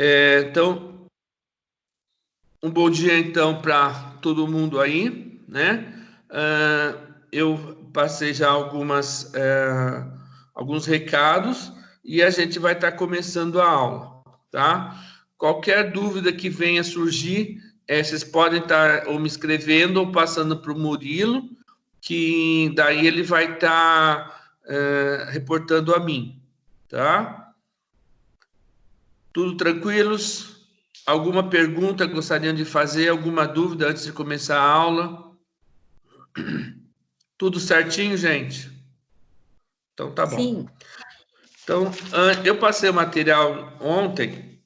Então, um bom dia, então, para todo mundo aí, né? Eu passei já alguns recados e a gente vai estar começando a aula, tá? Qualquer dúvida que venha surgir, vocês podem estar ou me escrevendo ou passando para o Murilo, que daí ele vai estar reportando a mim, tá? Tudo tranquilos? Alguma pergunta gostariam de fazer? Alguma dúvida antes de começar a aula? Tudo certinho, gente? Então tá bom. Sim. Então, eu passei o material ontem,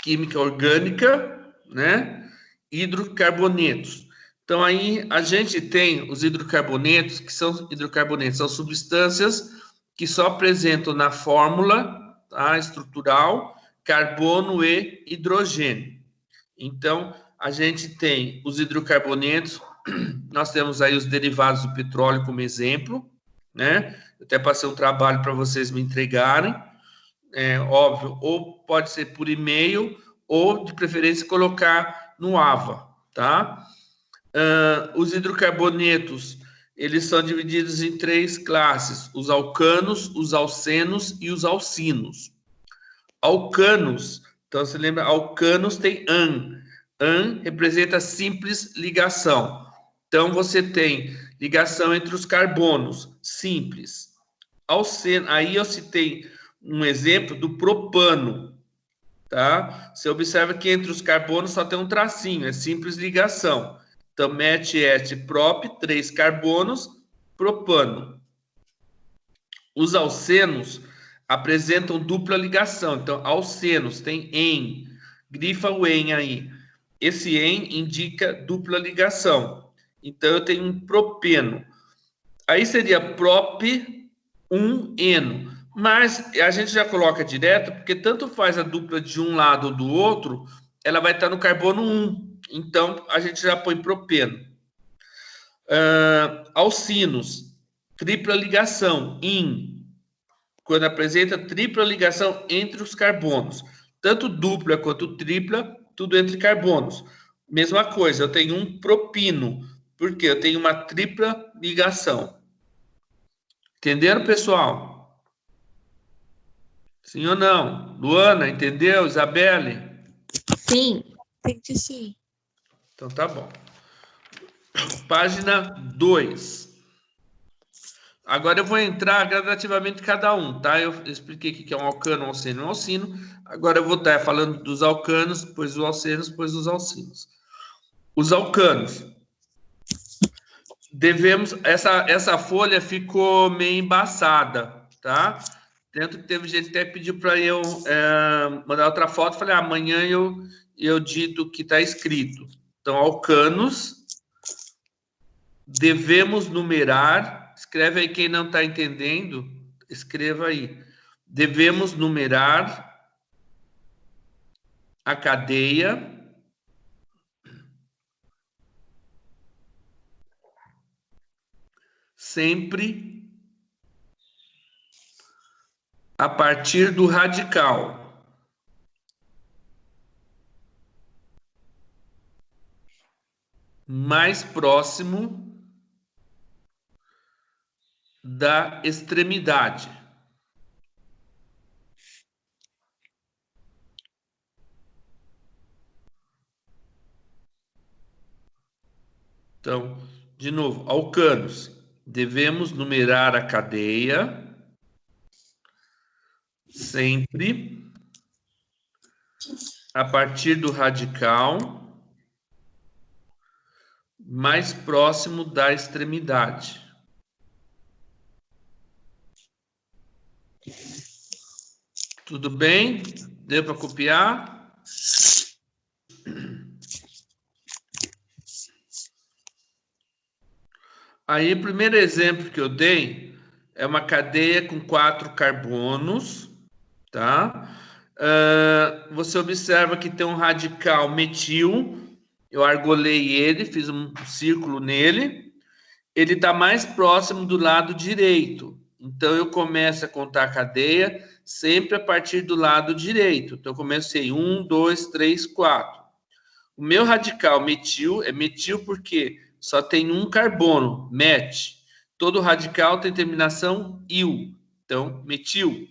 química orgânica, né? Hidrocarbonetos. Então aí a gente tem os hidrocarbonetos, que são hidrocarbonetos, são substâncias que só apresentam na fórmula, tá, estrutural, carbono e hidrogênio. Então, a gente tem os hidrocarbonetos, nós temos aí os derivados do petróleo como exemplo, né? Eu até passei um trabalho para vocês me entregarem, óbvio, ou pode ser por e-mail, ou de preferência colocar no AVA, tá? Os hidrocarbonetos, eles são divididos em 3 classes, os alcanos, os alcenos e os alcinos. Alcanos, então você lembra, alcanos tem AN. AN representa simples ligação. Então você tem ligação entre os carbonos, simples. Alceno, aí eu citei um exemplo do propano, tá? Você observa que entre os carbonos só tem um tracinho, é simples ligação. Então, met, est, prop, 3 carbonos, propano. Os alcenos apresentam dupla ligação. Então, alcenos tem en, grifa o en aí. Esse en indica dupla ligação. Então, eu tenho um propeno. Aí seria prop, eno. Mas a gente já coloca direto, porque tanto faz a dupla de um lado ou do outro, ela vai estar no carbono 1. Então, a gente já põe propeno. Alcinos, tripla ligação, in. Quando apresenta tripla ligação entre os carbonos. Tanto dupla quanto tripla, tudo entre carbonos. Mesma coisa, eu tenho um propino, porque eu tenho uma tripla ligação. Entenderam, pessoal? Sim ou não? Luana, entendeu? Isabelle? Sim. Entendi, sim. Então tá bom. Página 2. Agora eu vou entrar gradativamente cada um, tá? Eu expliquei o que é um alcano, um alceno e um alcino. Agora eu vou estar falando dos alcanos, depois dos alcenos, depois dos alcinos. Os alcanos. Devemos... Essa folha ficou meio embaçada, tá? Tanto que teve gente que até pediu para eu mandar outra foto. Falei, amanhã eu dito o que está escrito. Então, alcanos. Devemos numerar. Escreve aí quem não está entendendo. Escreva aí. Devemos numerar a cadeia sempre a partir do radical. Mais próximo da extremidade. Então, de novo, alcanos. Devemos numerar a cadeia sempre a partir do radical mais próximo da extremidade. Tudo bem? Deu para copiar? Aí, o primeiro exemplo que eu dei é uma cadeia com 4 carbonos, tá? Você observa que tem um radical metil, eu argolei ele, fiz um círculo nele, ele está mais próximo do lado direito. Então, eu começo a contar a cadeia sempre a partir do lado direito. Então, eu comecei 1, 2, 3, 4. O meu radical metil é metil porque só tem um carbono, met. Todo radical tem terminação il. Então, metil.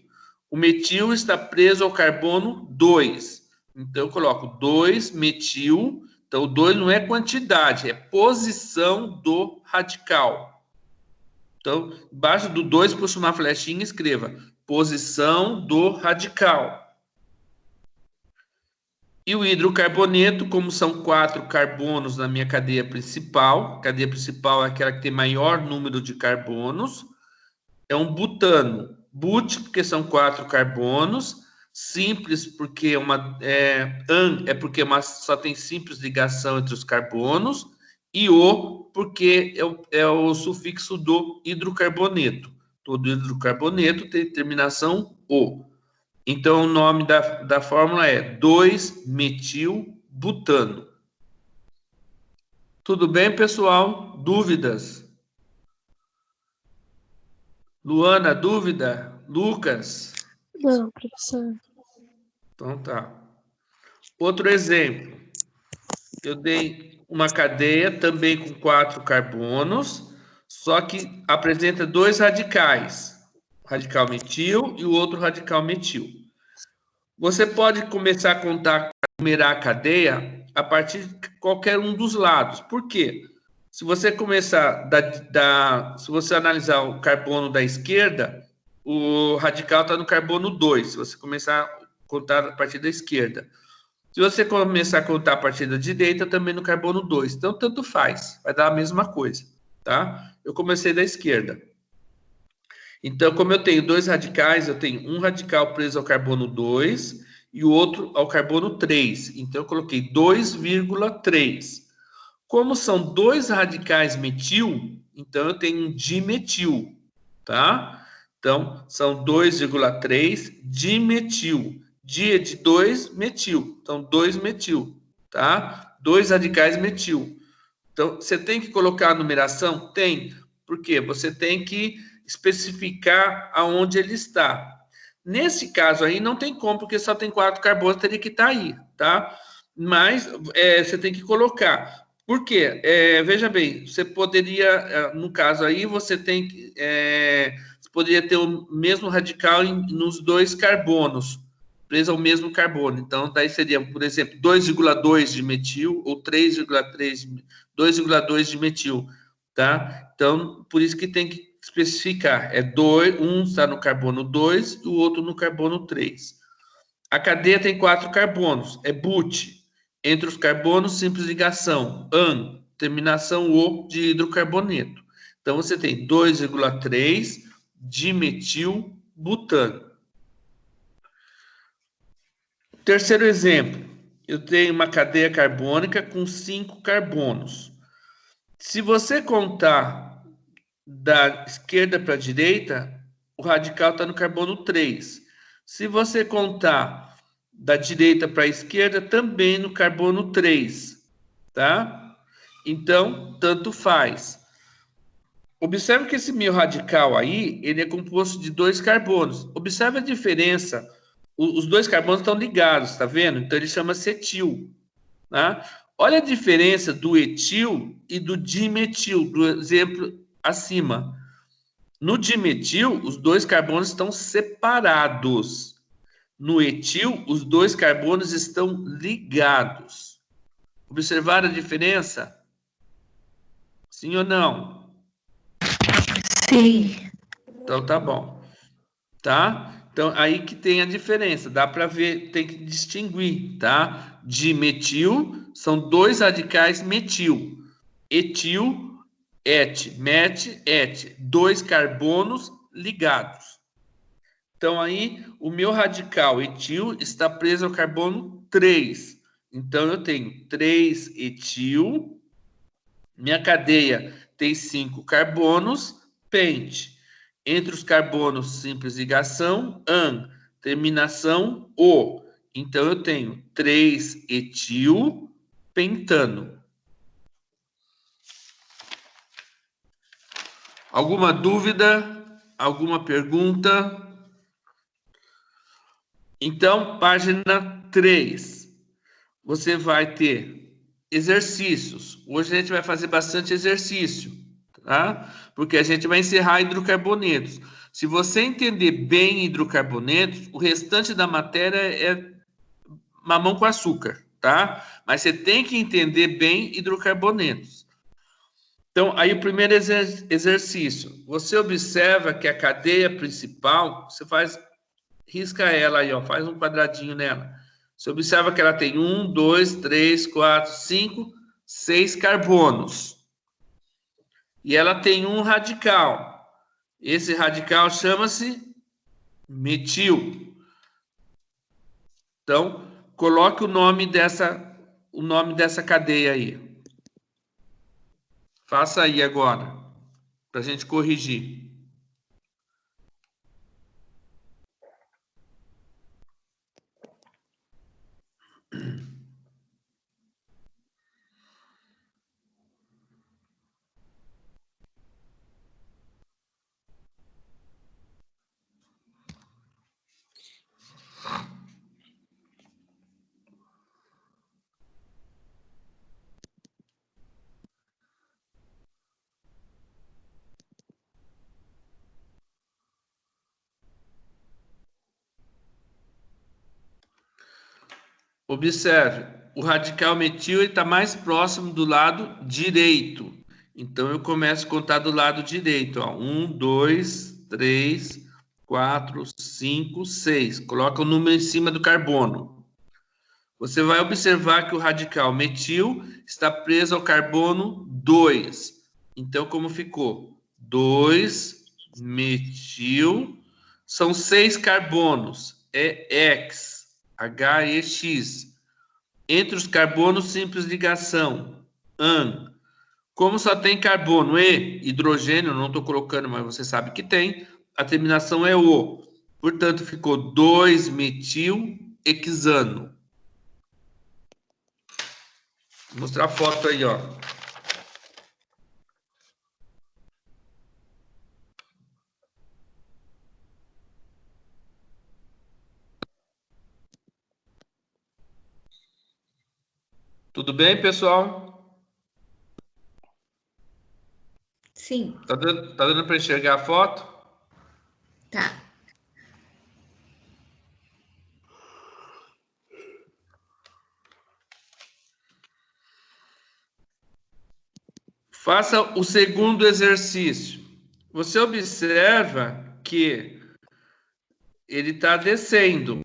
O metil está preso ao carbono 2. Então, eu coloco 2 metil. Então, o 2 não é quantidade, é posição do radical. Então, embaixo do 2, puxa uma flechinha e escreva posição do radical. E o hidrocarboneto, como são 4 carbonos na minha cadeia principal, a cadeia principal é aquela que tem maior número de carbonos, é um butano. But, porque são 4 carbonos, simples, porque an é porque só tem simples ligação entre os carbonos, e o, porque é o sufixo do hidrocarboneto. Todo hidrocarboneto tem terminação o. Então, o nome da fórmula é 2-metilbutano. Tudo bem, pessoal? Dúvidas? Luana, dúvida? Lucas? Não, professor. Então tá. Outro exemplo. Eu dei uma cadeia também com 4 carbonos, só que apresenta 2 radicais. O radical metil e o outro radical metil. Você pode começar a contar, numerar a cadeia a partir de qualquer um dos lados. Por quê? Se você começar se você analisar o carbono da esquerda, o radical está no carbono 2. Se você começar a contar a partir da esquerda. Se você começar a contar a partir da direita, também no carbono 2. Então, tanto faz. Vai dar a mesma coisa, tá? Eu comecei da esquerda. Então, como eu tenho 2 radicais, eu tenho um radical preso ao carbono 2 e o outro ao carbono 3. Então, eu coloquei 2,3. Como são 2 radicais metil, então eu tenho um dimetil, tá? Então, são 2,3 dimetil. Di é de 2, metil. Então, 2 metil, tá? 2 radicais metil. Então, você tem que colocar a numeração? Tem. Por quê? Você tem que especificar aonde ele está. Nesse caso aí, não tem como, porque só tem 4 carbonos, teria que estar aí, tá? Mas você tem que colocar. Por quê? Veja bem, você poderia, no caso aí, você tem que. Você poderia ter o mesmo radical nos 2 carbonos, preso ao mesmo carbono. Então, daí seria, por exemplo, 2,2 de metil ou 2,2 de metil, tá? Então, por isso que tem que especificar. Um está no carbono 2 e o outro no carbono 3. A cadeia tem 4 carbonos, é but. Entre os carbonos, simples ligação, an, terminação o de hidrocarboneto. Então, você tem 2,3 dimetilbutano. Terceiro exemplo, eu tenho uma cadeia carbônica com 5 carbonos. Se você contar da esquerda para a direita, o radical está no carbono 3. Se você contar da direita para a esquerda, também no carbono 3, tá? Então, tanto faz. Observe que esse meu radical aí, ele é composto de 2 carbonos. Observe a diferença. Os 2 carbonos estão ligados, tá vendo? Então, ele chama cetil, tá? Olha a diferença do etil e do dimetil, do exemplo acima. No dimetil, os 2 carbonos estão separados. No etil, os 2 carbonos estão ligados. Observaram a diferença? Sim ou não? Sim. Então tá bom. Tá? Então aí que tem a diferença, dá para ver, tem que distinguir, tá? Dimetil são 2 radicais metil. Etil, met, 2 carbonos ligados. Então, aí, o meu radical etil está preso ao carbono 3. Então, eu tenho 3 etil, minha cadeia tem 5 carbonos, pente. Entre os carbonos, simples ligação, an, terminação, o. Então, eu tenho 3 etil pentano. Alguma dúvida? Alguma pergunta? Então, página 3. Você vai ter exercícios. Hoje a gente vai fazer bastante exercício, tá? Porque a gente vai encerrar hidrocarbonetos. Se você entender bem hidrocarbonetos, o restante da matéria é mamão com açúcar, tá? Mas você tem que entender bem hidrocarbonetos. Então, aí o primeiro exercício. Você observa que a cadeia principal, você risca ela aí, ó, faz um quadradinho nela. Você observa que ela tem 1, 2, 3, 4, 5, 6 carbonos. E ela tem um radical. Esse radical chama-se metil. Então, coloque o nome dessa cadeia aí. Faça aí agora, para a gente corrigir. Observe, o radical metil está mais próximo do lado direito. Então, eu começo a contar do lado direito. Ó. 1, 2, 3, 4, 5, 6. Coloca o número em cima do carbono. Você vai observar que o radical metil está preso ao carbono 2. Então, como ficou? 2 metil, são 6 carbonos. É X, HEX. Entre os carbonos, simples ligação, AN. Como só tem carbono e hidrogênio, não estou colocando, mas você sabe que tem, a terminação é O. Portanto, ficou 2-metil-hexano. Vou mostrar a foto aí, ó. Tudo bem, pessoal? Sim. Tá dando para enxergar a foto? Tá. Faça o segundo exercício. Você observa que ele está descendo.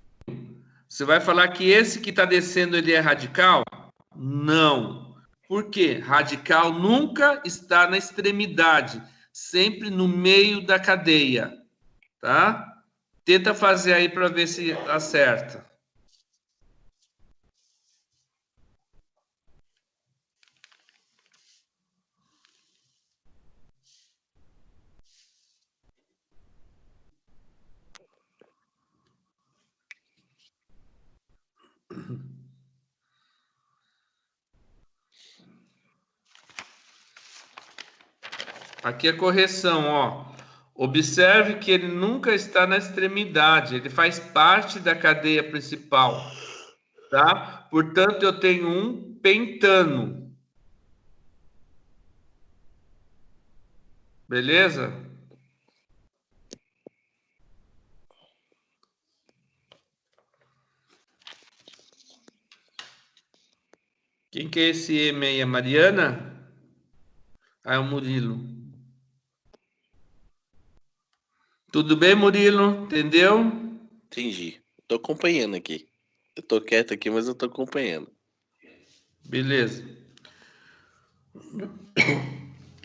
Você vai falar que esse que está descendo ele é radical? Não. Por quê? Radical nunca está na extremidade, sempre no meio da cadeia, tá? Tenta fazer aí para ver se acerta. Aqui a correção, ó. Observe que ele nunca está na extremidade, ele faz parte da cadeia principal, tá? Portanto, eu tenho um pentano. Beleza? Quem que é esse M aí? A Mariana? Ah, é o Murilo. Tudo bem, Murilo? Entendeu? Entendi. Tô acompanhando aqui. Eu tô quieto aqui, mas eu tô acompanhando. Beleza.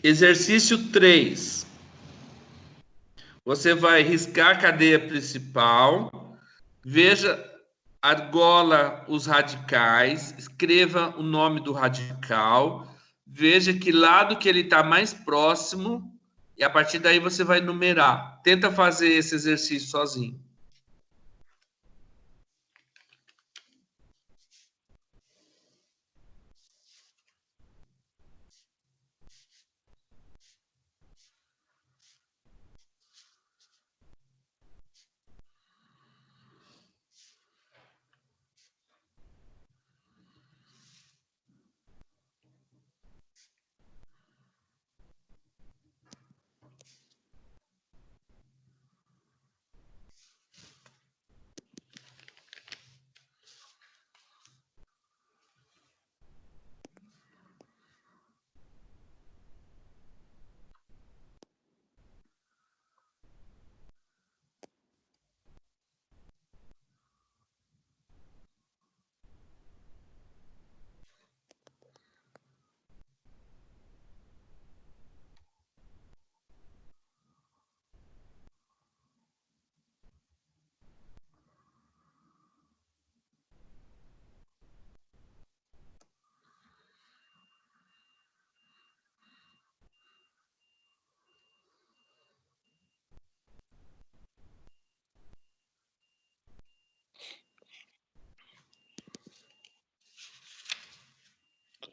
Exercício 3. Você vai riscar a cadeia principal. Veja, argola os radicais. Escreva o nome do radical. Veja que lado que ele está mais próximo. E a partir daí você vai numerar. Tenta fazer esse exercício sozinho.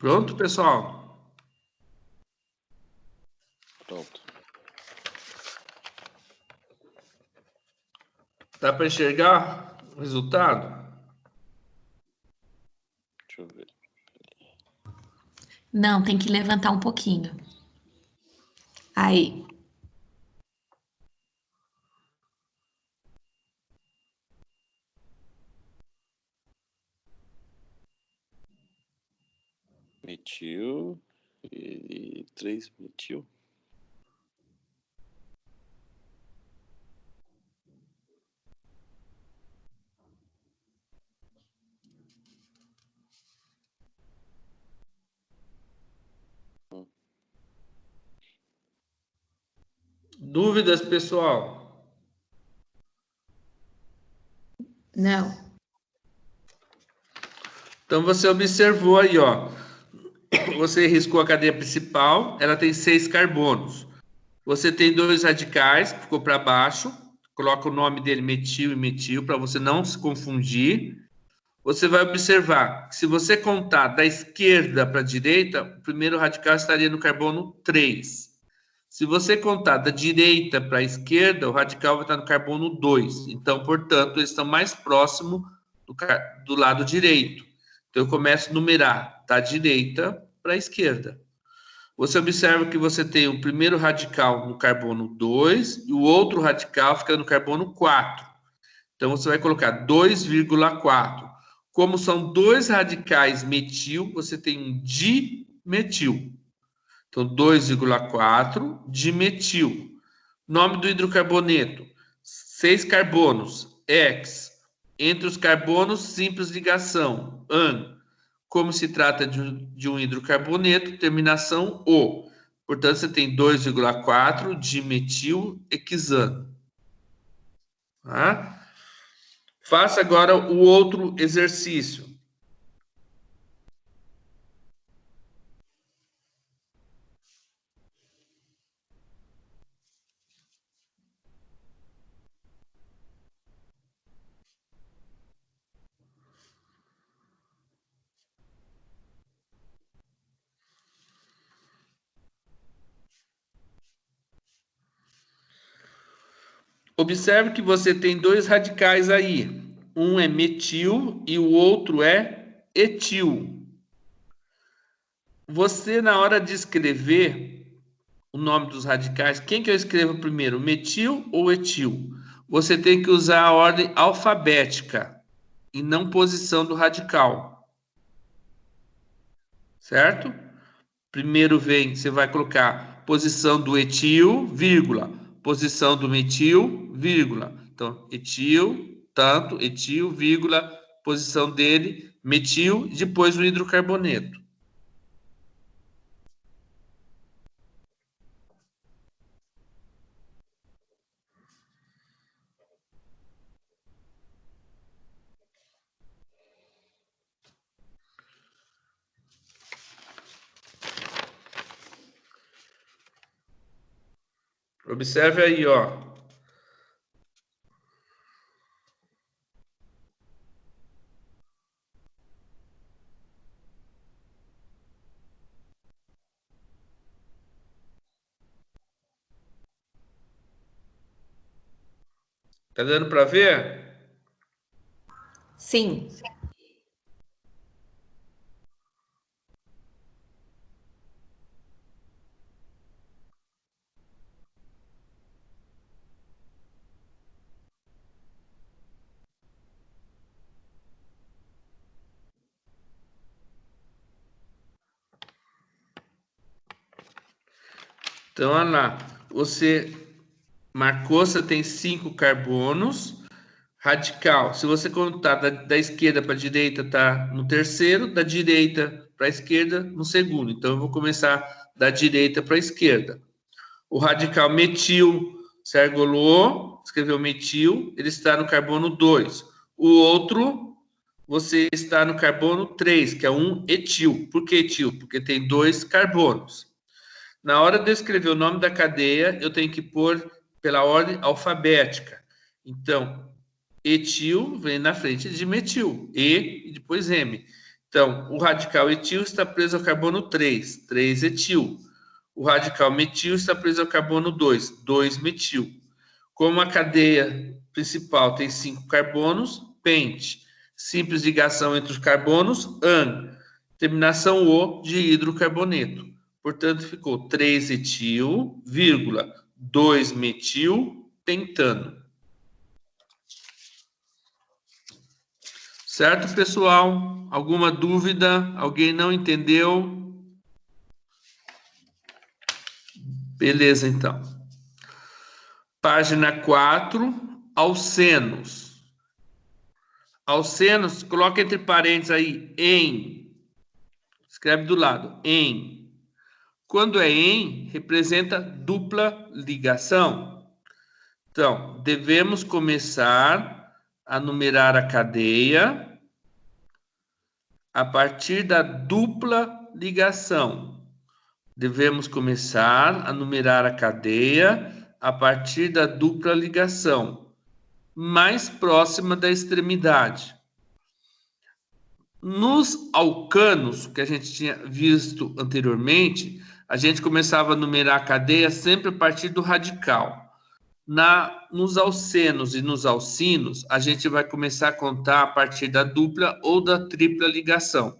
Pronto, pessoal? Pronto. Dá para enxergar o resultado? Deixa eu ver. Não, tem que levantar um pouquinho. Aí. Metil. E 3 metil. Dúvidas, pessoal? Não. Então, você observou aí, ó. Você riscou a cadeia principal, ela tem 6 carbonos. Você tem 2 radicais, que ficou para baixo. Coloca o nome dele metil e metil, para você não se confundir. Você vai observar que se você contar da esquerda para a direita, o primeiro radical estaria no carbono 3. Se você contar da direita para a esquerda, o radical vai estar no carbono 2. Então, portanto, eles estão mais próximos do lado direito. Então, eu começo a numerar da direita para a esquerda. Você observa que você tem o primeiro radical no carbono 2 e o outro radical fica no carbono 4. Então, você vai colocar 2,4. Como são 2 radicais metil, você tem um dimetil. Então, 2,4 dimetil. Nome do hidrocarboneto: 6 carbonos, X. Entre os carbonos, simples ligação, AN. Como se trata de um hidrocarboneto, terminação O. Portanto, você tem 2,4 dimetil hexano. Tá? Faça agora o outro exercício. Observe que você tem 2 radicais aí. Um é metil e o outro é etil. Você, na hora de escrever o nome dos radicais, quem que eu escrevo primeiro, metil ou etil? Você tem que usar a ordem alfabética e não posição do radical. Certo? Primeiro vem, você vai colocar posição do etil, vírgula, posição do metil, vírgula. Então, etil, tanto, etil, vírgula, posição dele, metil, e depois o hidrocarboneto. Observe aí, ó. Tá dando para ver? Sim. Então, olha lá. Você marcou, você tem 5 carbonos. Radical, se você contar da esquerda para a direita, está no terceiro, da direita para a esquerda, no segundo. Então, eu vou começar da direita para a esquerda. O radical metil, você argolou, escreveu metil, ele está no carbono 2. O outro, você está no carbono 3, que é um etil. Por que etil? Porque tem 2 carbonos. Na hora de eu escrever o nome da cadeia, eu tenho que pôr pela ordem alfabética. Então, etil vem na frente de metil, E e depois M. Então, o radical etil está preso ao carbono 3, 3-etil. O radical metil está preso ao carbono 2, 2-metil. Como a cadeia principal tem 5 carbonos, pente. Simples ligação entre os carbonos, an. Terminação O de hidrocarboneto. Portanto, ficou 3-etil, 2-metil, pentano. Certo, pessoal? Alguma dúvida? Alguém não entendeu? Beleza, então. Página 4, alcenos. Alcenos, coloca entre parênteses aí, em. Escreve do lado, em. Quando é em, representa dupla ligação. Então, devemos começar a numerar a cadeia a partir da dupla ligação. Devemos começar a numerar a cadeia a partir da dupla ligação, mais próxima da extremidade. Nos alcanos, que a gente tinha visto anteriormente, a gente começava a numerar a cadeia sempre a partir do radical. Nos alcenos e nos alcinos, a gente vai começar a contar a partir da dupla ou da tripla ligação.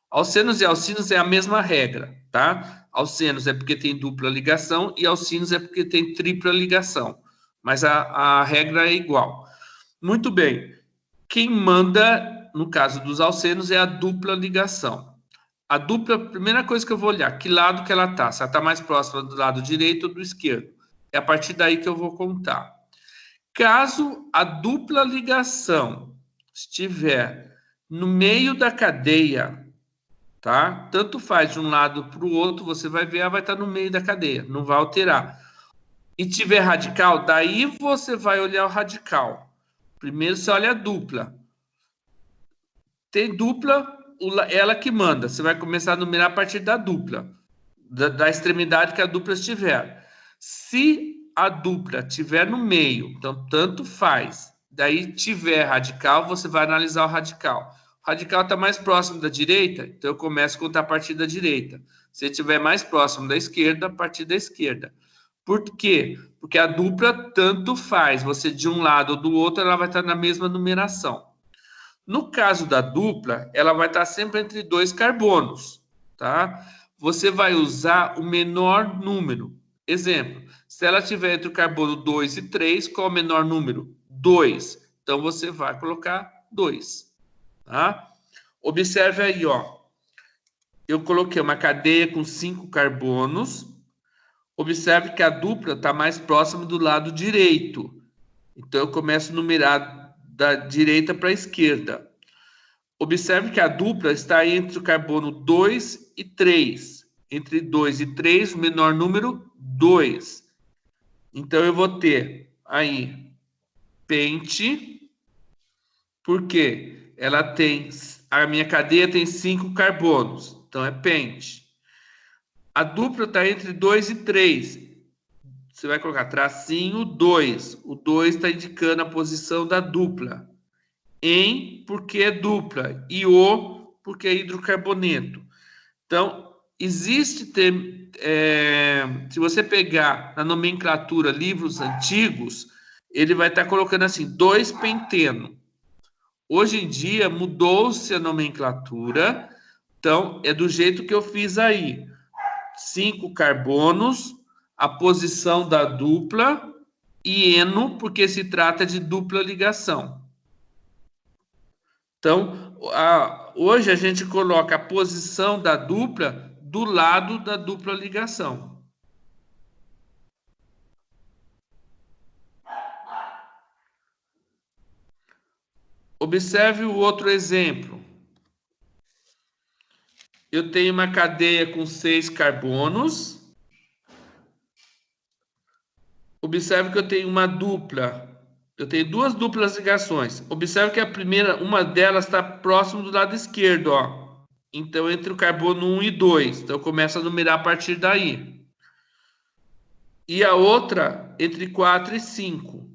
Alcenos e alcinos é a mesma regra, tá? Alcenos é porque tem dupla ligação e alcinos é porque tem tripla ligação. Mas a regra é igual. Muito bem. Quem manda, no caso dos alcenos, é a dupla ligação. A dupla, a primeira coisa que eu vou olhar, que lado que ela está. Se ela está mais próxima do lado direito ou do esquerdo. É a partir daí que eu vou contar. Caso a dupla ligação estiver no meio da cadeia, tá? Tanto faz de um lado para o outro, você vai ver, ela vai estar no meio da cadeia, não vai alterar. E tiver radical, daí você vai olhar o radical. Primeiro você olha a dupla. Tem dupla, ela que manda. Você vai começar a numerar a partir da dupla, da extremidade que a dupla estiver. Se a dupla estiver no meio, então tanto faz, daí tiver radical, você vai analisar o radical. O radical está mais próximo da direita, então eu começo a contar a partir da direita. Se estiver mais próximo da esquerda, a partir da esquerda. Por quê? Porque a dupla tanto faz, você de um lado ou do outro, ela vai estar na mesma numeração. No caso da dupla, ela vai estar sempre entre 2 carbonos, tá? Você vai usar o menor número. Exemplo, se ela estiver entre o carbono 2 e 3, qual é o menor número? 2. Então, você vai colocar 2. Tá? Observe aí, ó. Eu coloquei uma cadeia com 5 carbonos. Observe que a dupla está mais próxima do lado direito. Então, eu começo a numerar da direita para a esquerda. Observe que a dupla está entre o carbono 2 e 3. Entre 2 e 3, o menor número, 2. Então, eu vou ter aí pente, porque a minha cadeia tem 5 carbonos, então é pente. A dupla está entre 2 e 3. Você vai colocar tracinho 2. O 2 está indicando a posição da dupla. Em, porque é dupla. E o, porque é hidrocarboneto. Então, existe... se você pegar na nomenclatura livros antigos, ele vai estar colocando assim, 2-penteno. Hoje em dia, mudou-se a nomenclatura. Então, é do jeito que eu fiz aí. 5 carbonos, a posição da dupla e eno, porque se trata de dupla ligação. Então, hoje a gente coloca a posição da dupla do lado da dupla ligação. Observe o outro exemplo. Eu tenho uma cadeia com 6 carbonos. Observe que eu tenho uma dupla. Eu tenho 2 duplas ligações. Observe que a primeira, uma delas está próximo do lado esquerdo, ó. Então, entre o carbono 1 e 2. Então, eu começo a numerar a partir daí. E a outra, entre 4 e 5.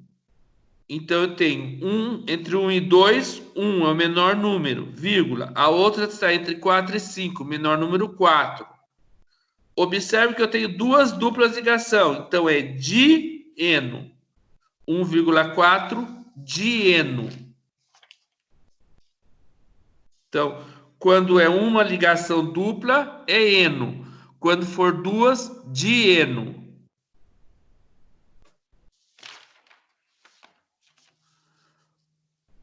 Então, eu tenho entre 1 e 2, 1 é o menor número, vírgula. A outra está entre 4 e 5, menor número 4. Observe que eu tenho duas duplas ligação. Então, é dieno. 1,4 dieno. Então, quando é uma ligação dupla, é eno. Quando for duas, dieno.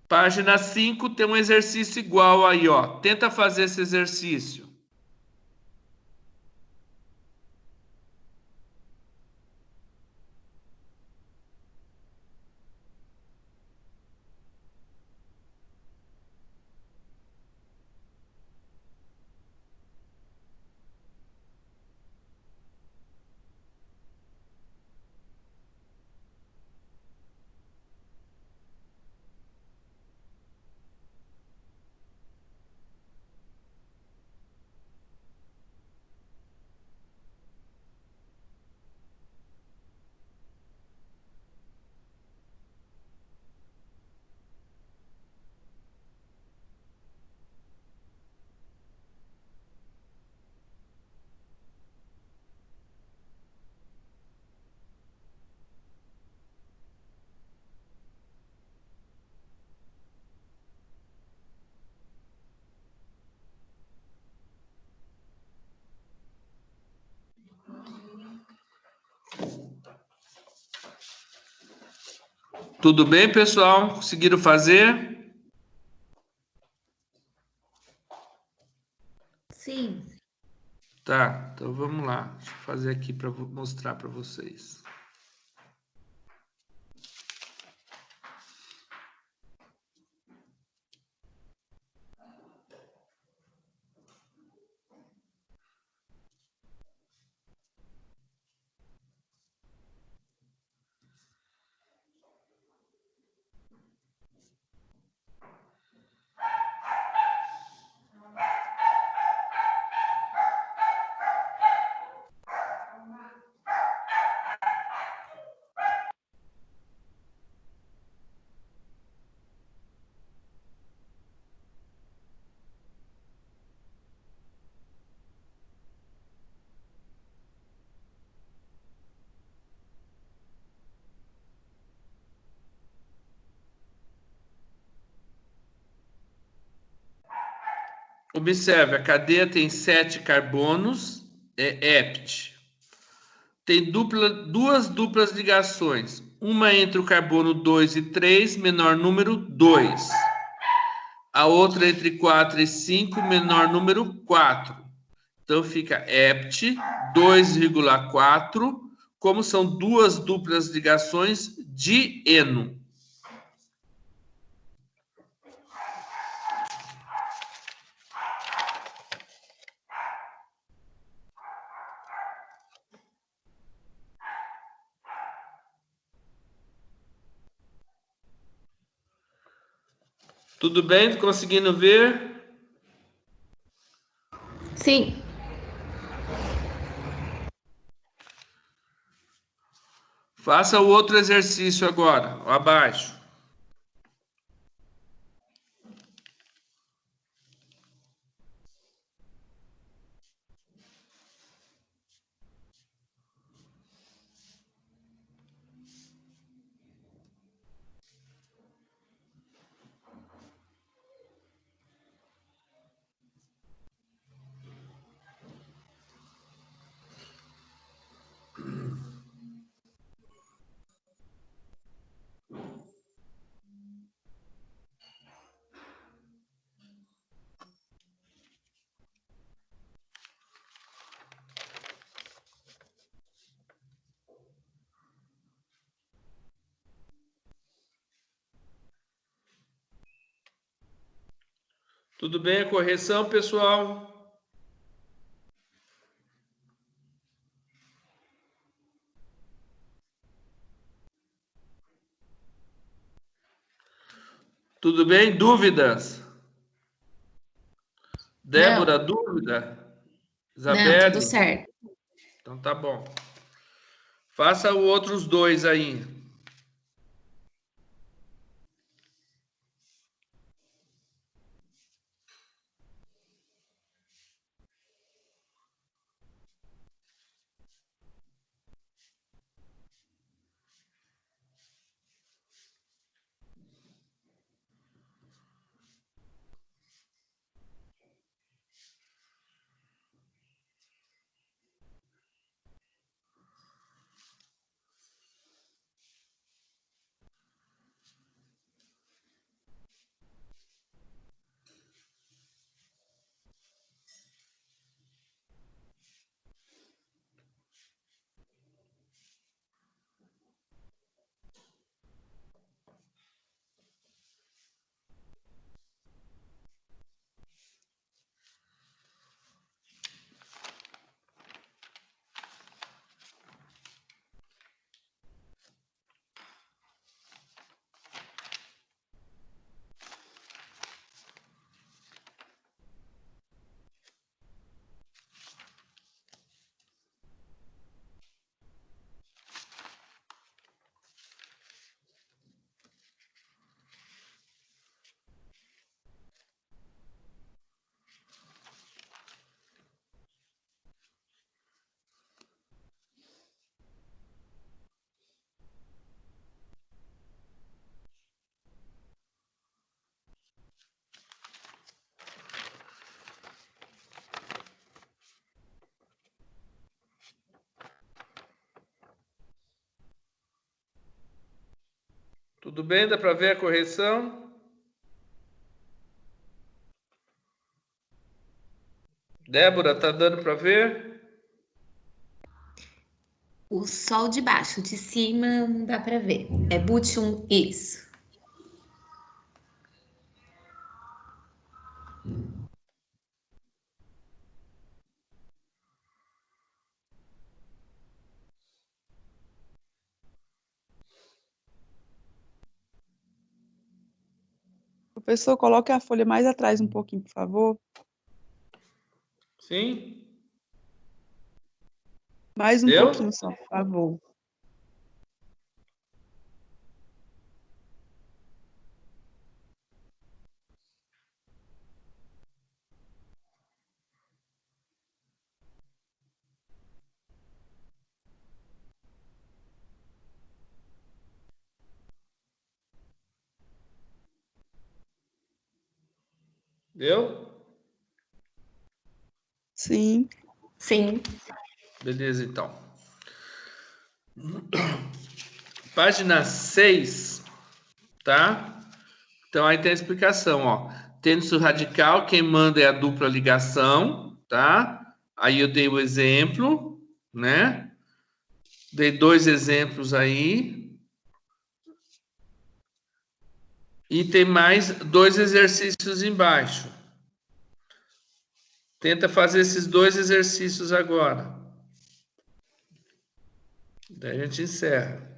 Página 5 tem um exercício igual aí, ó. Tenta fazer esse exercício. Tudo bem, pessoal? Conseguiram fazer? Sim. Tá, então vamos lá. Deixa eu fazer aqui para mostrar para vocês. Observe, a cadeia tem 7 carbonos, é hept. Tem duas duplas ligações. Uma entre o carbono 2 e 3, menor número 2. A outra entre 4 e 5, menor número 4. Então fica hept 2,4, como são duas duplas ligações, dieno. Tudo bem? Conseguindo ver? Sim. Faça o outro exercício agora, abaixo. Tudo bem a correção, pessoal? Tudo bem? Dúvidas? Débora, Não. dúvida? Não, tudo Isabelle? certo. Então tá bom. Faça os outros dois aí. Tudo bem? Dá para ver a correção? Débora, tá dando para ver? O sol de baixo, de cima não dá para ver. É bútion, isso. Professor, coloque a folha mais atrás um pouquinho, por favor. Sim? Mais um Deu? pouquinho só, por favor. Deu? Sim. Sim. Beleza, então. Página 6, tá? Então, aí tem a explicação, ó. Tênus radical, quem manda é a dupla ligação, tá? Aí eu dei o exemplo, né? Dei 2 exemplos aí. E tem mais 2 exercícios embaixo. Tenta fazer esses 2 exercícios agora. Daí a gente encerra.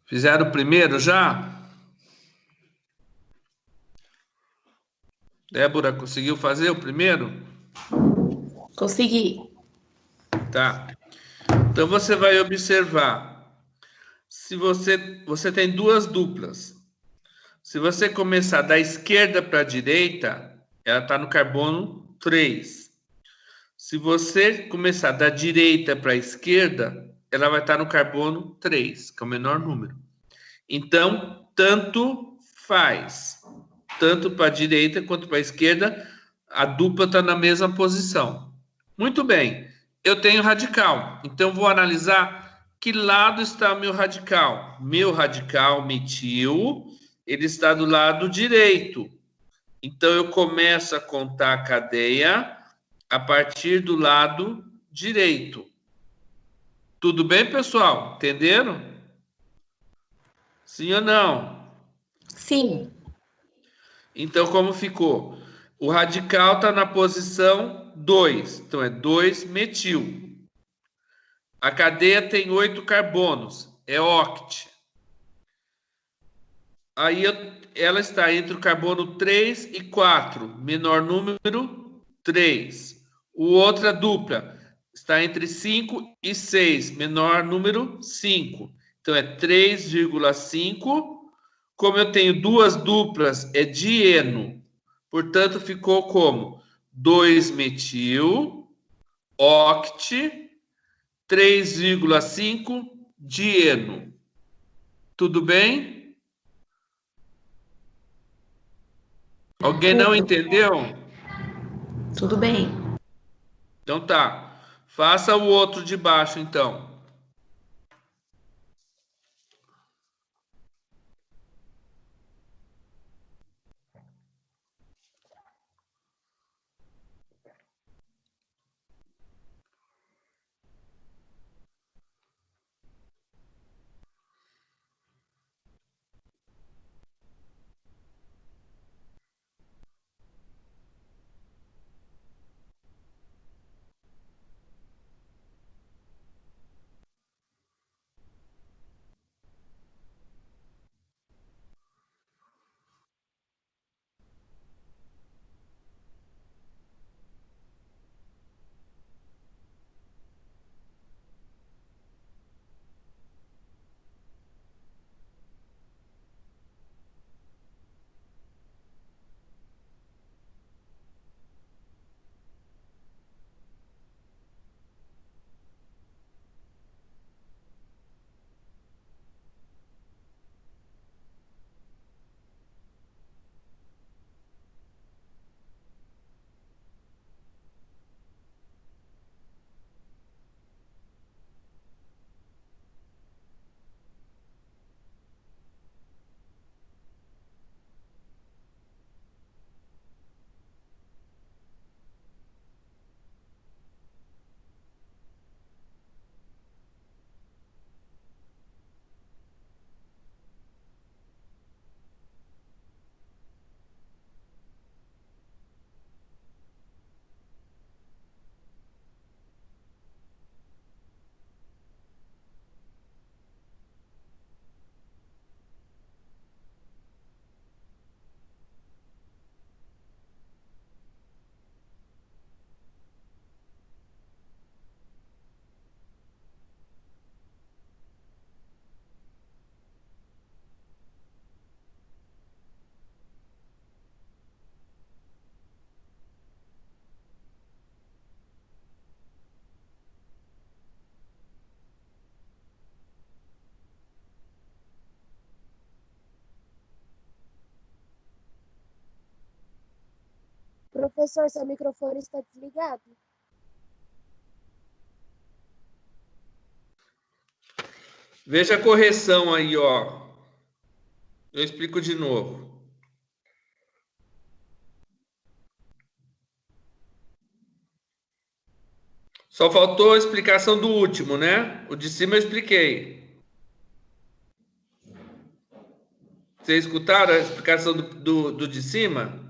Fizeram o primeiro já? Débora, conseguiu fazer o primeiro? Consegui. Tá. Então você vai observar. Se você tem 2 duplas. Se você começar da esquerda para a direita, ela está no carbono 3. Se você começar da direita para a esquerda, ela vai estar no carbono 3, que é o menor número. Então, tanto faz. Tanto para a direita quanto para a esquerda, a dupla está na mesma posição. Muito bem. Eu tenho radical. Então, vou analisar que lado está o meu radical. Meu radical metil, ele está do lado direito. Então, eu começo a contar a cadeia a partir do lado direito. Tudo bem, pessoal? Entenderam? Sim ou não? Sim. Então, como ficou? O radical está na posição 2. Então, é 2 metil. A cadeia tem 8 carbonos. É oct. Aí ela está entre o carbono 3 e 4, menor número 3. Outra dupla está entre 5 e 6, menor número 5. Então, é 3,5. Como eu tenho duas duplas, é dieno. Portanto, ficou como 2-metil, oct, 3,5 dieno. Tudo bem? Alguém não entendeu? Tudo bem. Então tá. Faça o outro de baixo, então. Professor, seu microfone está desligado. Veja a correção aí, ó. Eu explico de novo. Só faltou a explicação do último, né? O de cima eu expliquei. Vocês escutaram a explicação do de cima?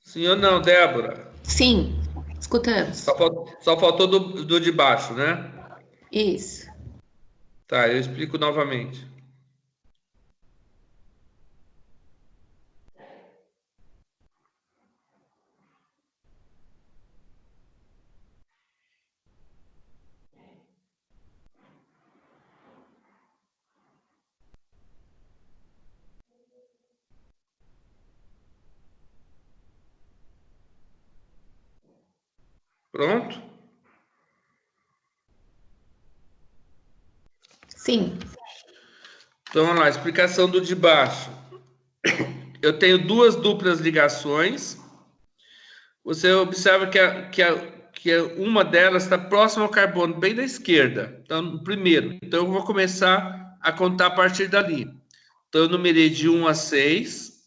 Sim ou não, Débora? Sim, escutamos. Só faltou do de baixo, né? Isso. Tá, eu explico novamente. Pronto? Sim. Então, vamos lá, explicação do de baixo. Eu tenho duas duplas ligações. Você observa que uma delas está próxima ao carbono, bem da esquerda. Então, primeiro. Então, eu vou começar a contar a partir dali. Então, eu numerei de 1 a 6.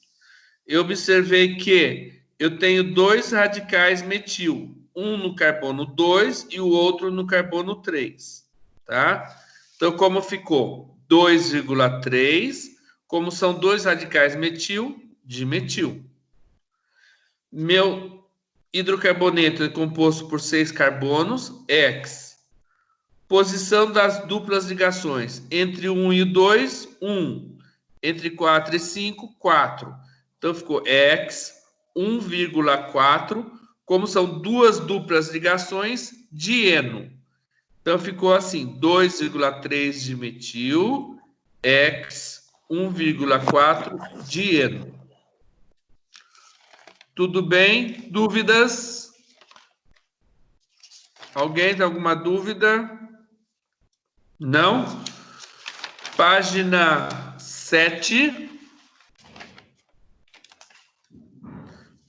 Eu observei que eu tenho dois radicais metil. Um no carbono 2 e o outro no carbono 3. Tá? Então, como ficou? 2,3. Como são dois radicais metil, dimetil. Meu hidrocarboneto é composto por 6 carbonos, X. Posição das duplas ligações. Entre 1 e 2, 1. Entre 4 e 5, 4. Então, ficou X 1,4. Como são duas duplas ligações, dieno. Então, ficou assim, 2,3 de metil, X 1,4 dieno. Tudo bem? Dúvidas? Alguém tem alguma dúvida? Não? Página 7.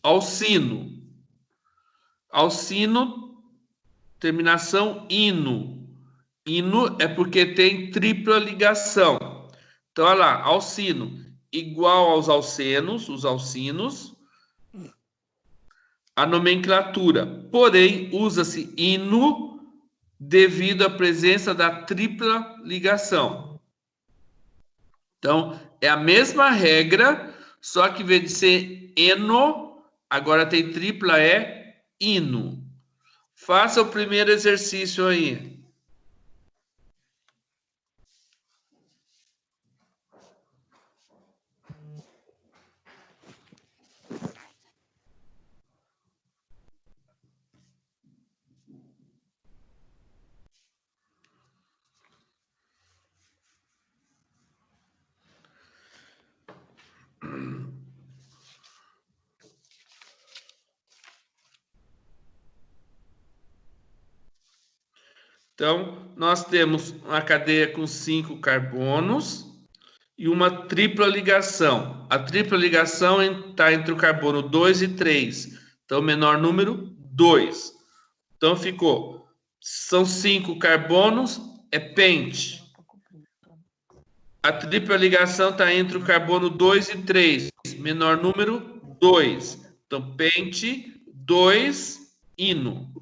Alcino. Alcino, terminação ino. Ino é porque tem tripla ligação. Então, olha lá, alcino, igual aos alcenos, os alcinos, a nomenclatura. Porém, usa-se ino devido à presença da tripla ligação. Então, é a mesma regra, só que em vez de ser eno, agora tem tripla, é ino. Faça o primeiro exercício aí. Então, nós temos uma cadeia com 5 carbonos e uma tripla ligação. A tripla ligação está entre o carbono 2 e 3. Então, menor número, 2. Então, ficou, são 5 carbonos, é pente. A tripla ligação está entre o carbono 2 e 3. Menor número, 2. Então, pente, 2, ino.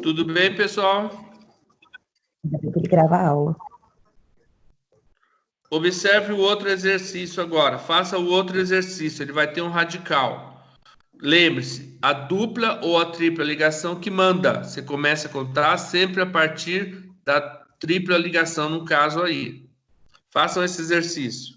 Tudo bem, pessoal? Ainda bem que ele grava a aula. Observe o outro exercício agora. Faça o outro exercício. Ele vai ter um radical. Lembre-se, a dupla ou a tripla ligação que manda. Você começa a contar sempre a partir da tripla ligação, no caso aí. Façam esse exercício.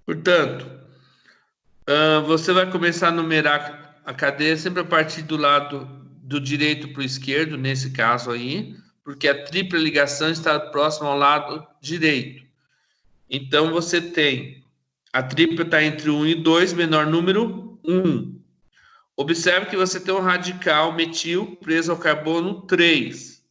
Portanto, você vai começar a numerar a cadeia sempre a partir do lado do direito para o esquerdo, nesse caso aí, porque a tripla ligação está próxima ao lado direito. Então, você tem, a tripla está entre 1 e 2, menor número 1. Observe que você tem um radical metil preso ao carbono 3.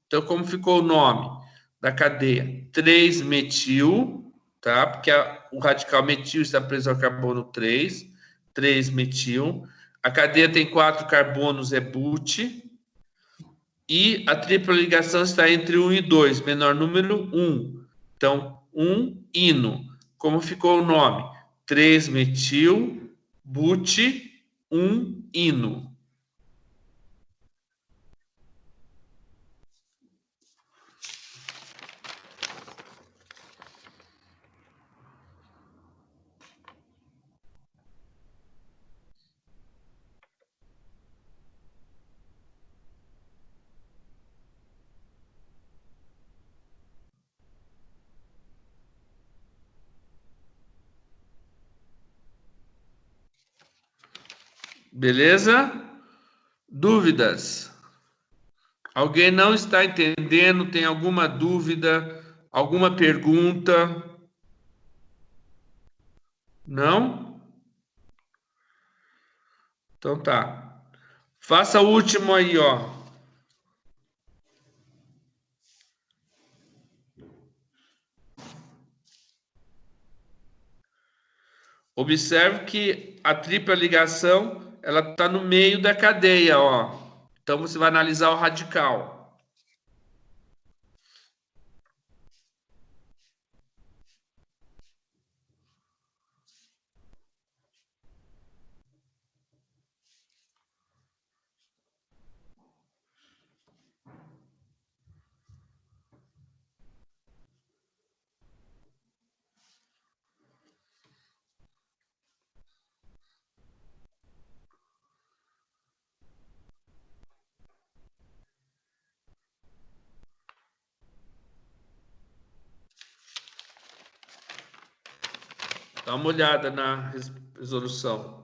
Então, como ficou o nome da cadeia? 3-metil, tá? Porque o radical metil está preso ao carbono 3. 3-metil. A cadeia tem 4 carbonos, é but. E a tripla ligação está entre 1 e 2, menor número 1. Então, 1-ino. Como ficou o nome? 3-metil, but, 1-ino. Beleza? Dúvidas? Alguém não está entendendo? Tem alguma dúvida? Alguma pergunta? Não? Então tá. Faça o último aí, ó. Observe que a tripla ligação, ela está no meio da cadeia, ó. Então você vai analisar o radical. Dá uma olhada na resolução.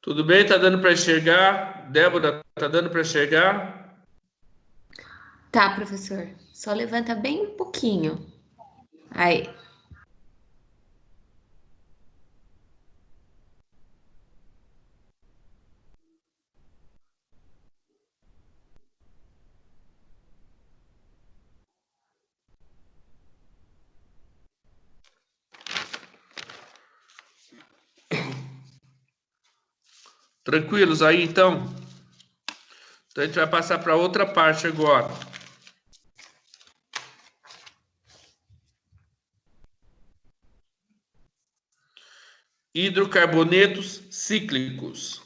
Tudo bem? Tá dando para enxergar? Débora, tá dando para enxergar? Tá, professor. Só levanta bem um pouquinho. Aí. Tranquilos aí, então? Então a gente vai passar para outra parte agora. Hidrocarbonetos cíclicos.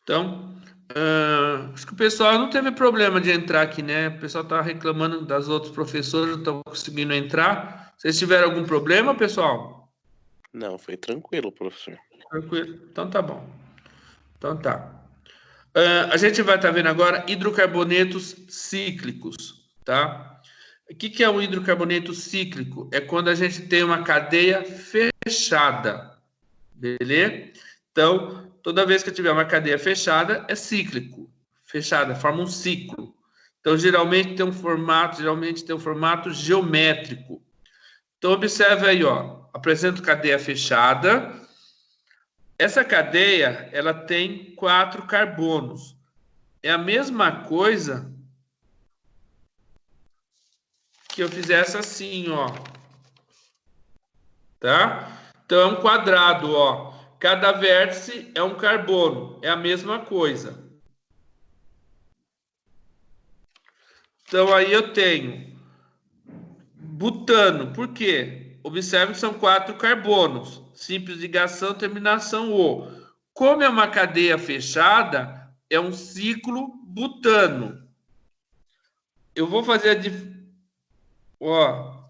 Então, acho que o pessoal não teve problema de entrar aqui, né? O pessoal está reclamando das outras professoras, não estão conseguindo entrar. Vocês tiveram algum problema, pessoal? Não, foi tranquilo, professor. Tranquilo. Então tá bom. Então tá. A gente vai estar vendo agora hidrocarbonetos cíclicos, tá? O que é um hidrocarboneto cíclico? É quando a gente tem uma cadeia fechada, beleza? Então, toda vez que eu tiver uma cadeia fechada, é cíclico. Fechada, forma um ciclo. Então, geralmente tem um formato geométrico. Então, observe aí, ó. Apresento cadeia fechada. Essa cadeia, ela tem 4 carbonos. É a mesma coisa que eu fizesse assim, ó. Tá? Então, é um quadrado, ó. Cada vértice é um carbono. É a mesma coisa. Então, aí eu tenho butano. Por quê? Observe que são 4 carbonos. Simples ligação, terminação O. Como é uma cadeia fechada, é um ciclo butano. Eu vou fazer ó,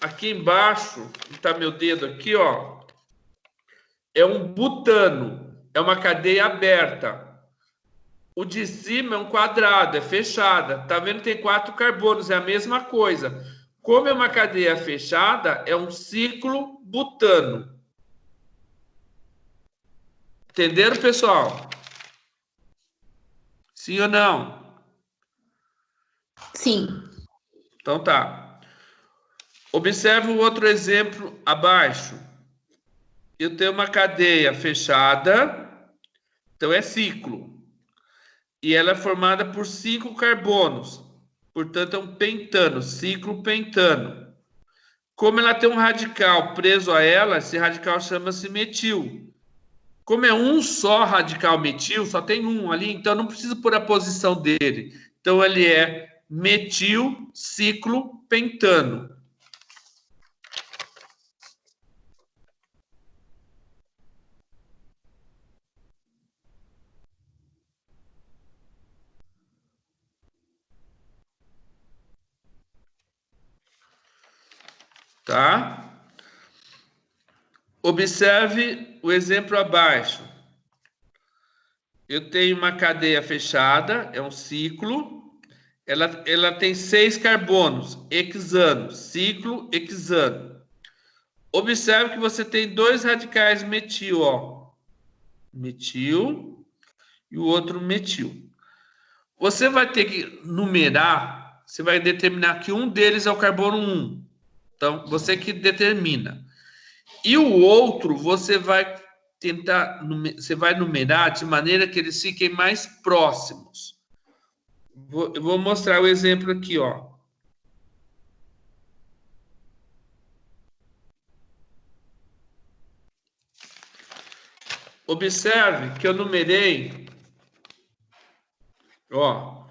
aqui embaixo, está meu dedo aqui, ó. É um butano, é uma cadeia aberta. O de cima é um quadrado, é fechada. Tá vendo? Tem 4 carbonos, é a mesma coisa. Como é uma cadeia fechada, é um ciclo butano. Entenderam, pessoal? Sim ou não? Sim. Então tá. Observe o outro exemplo abaixo. Eu tenho uma cadeia fechada, então é ciclo. e ela é formada por 5 carbonos. Portanto, é um pentano, ciclo pentano. Como ela tem um radical preso a ela, esse radical chama-se metil. Como é um só radical metil, só tem um ali, então não precisa pôr a posição dele. Então, ele é metil ciclo pentano. Tá? Observe o exemplo abaixo. Eu tenho uma cadeia fechada, é um ciclo. Ela tem 6 carbonos, hexano, ciclo hexano. Observe que você tem 2 radicais metil, ó. Metil e o outro metil. Você vai ter que numerar, você vai determinar que um deles é o carbono 1. Então, você que determina. E o outro, você vai você vai numerar de maneira que eles fiquem mais próximos. Eu vou mostrar o exemplo aqui, ó. Observe que eu numerei, ó,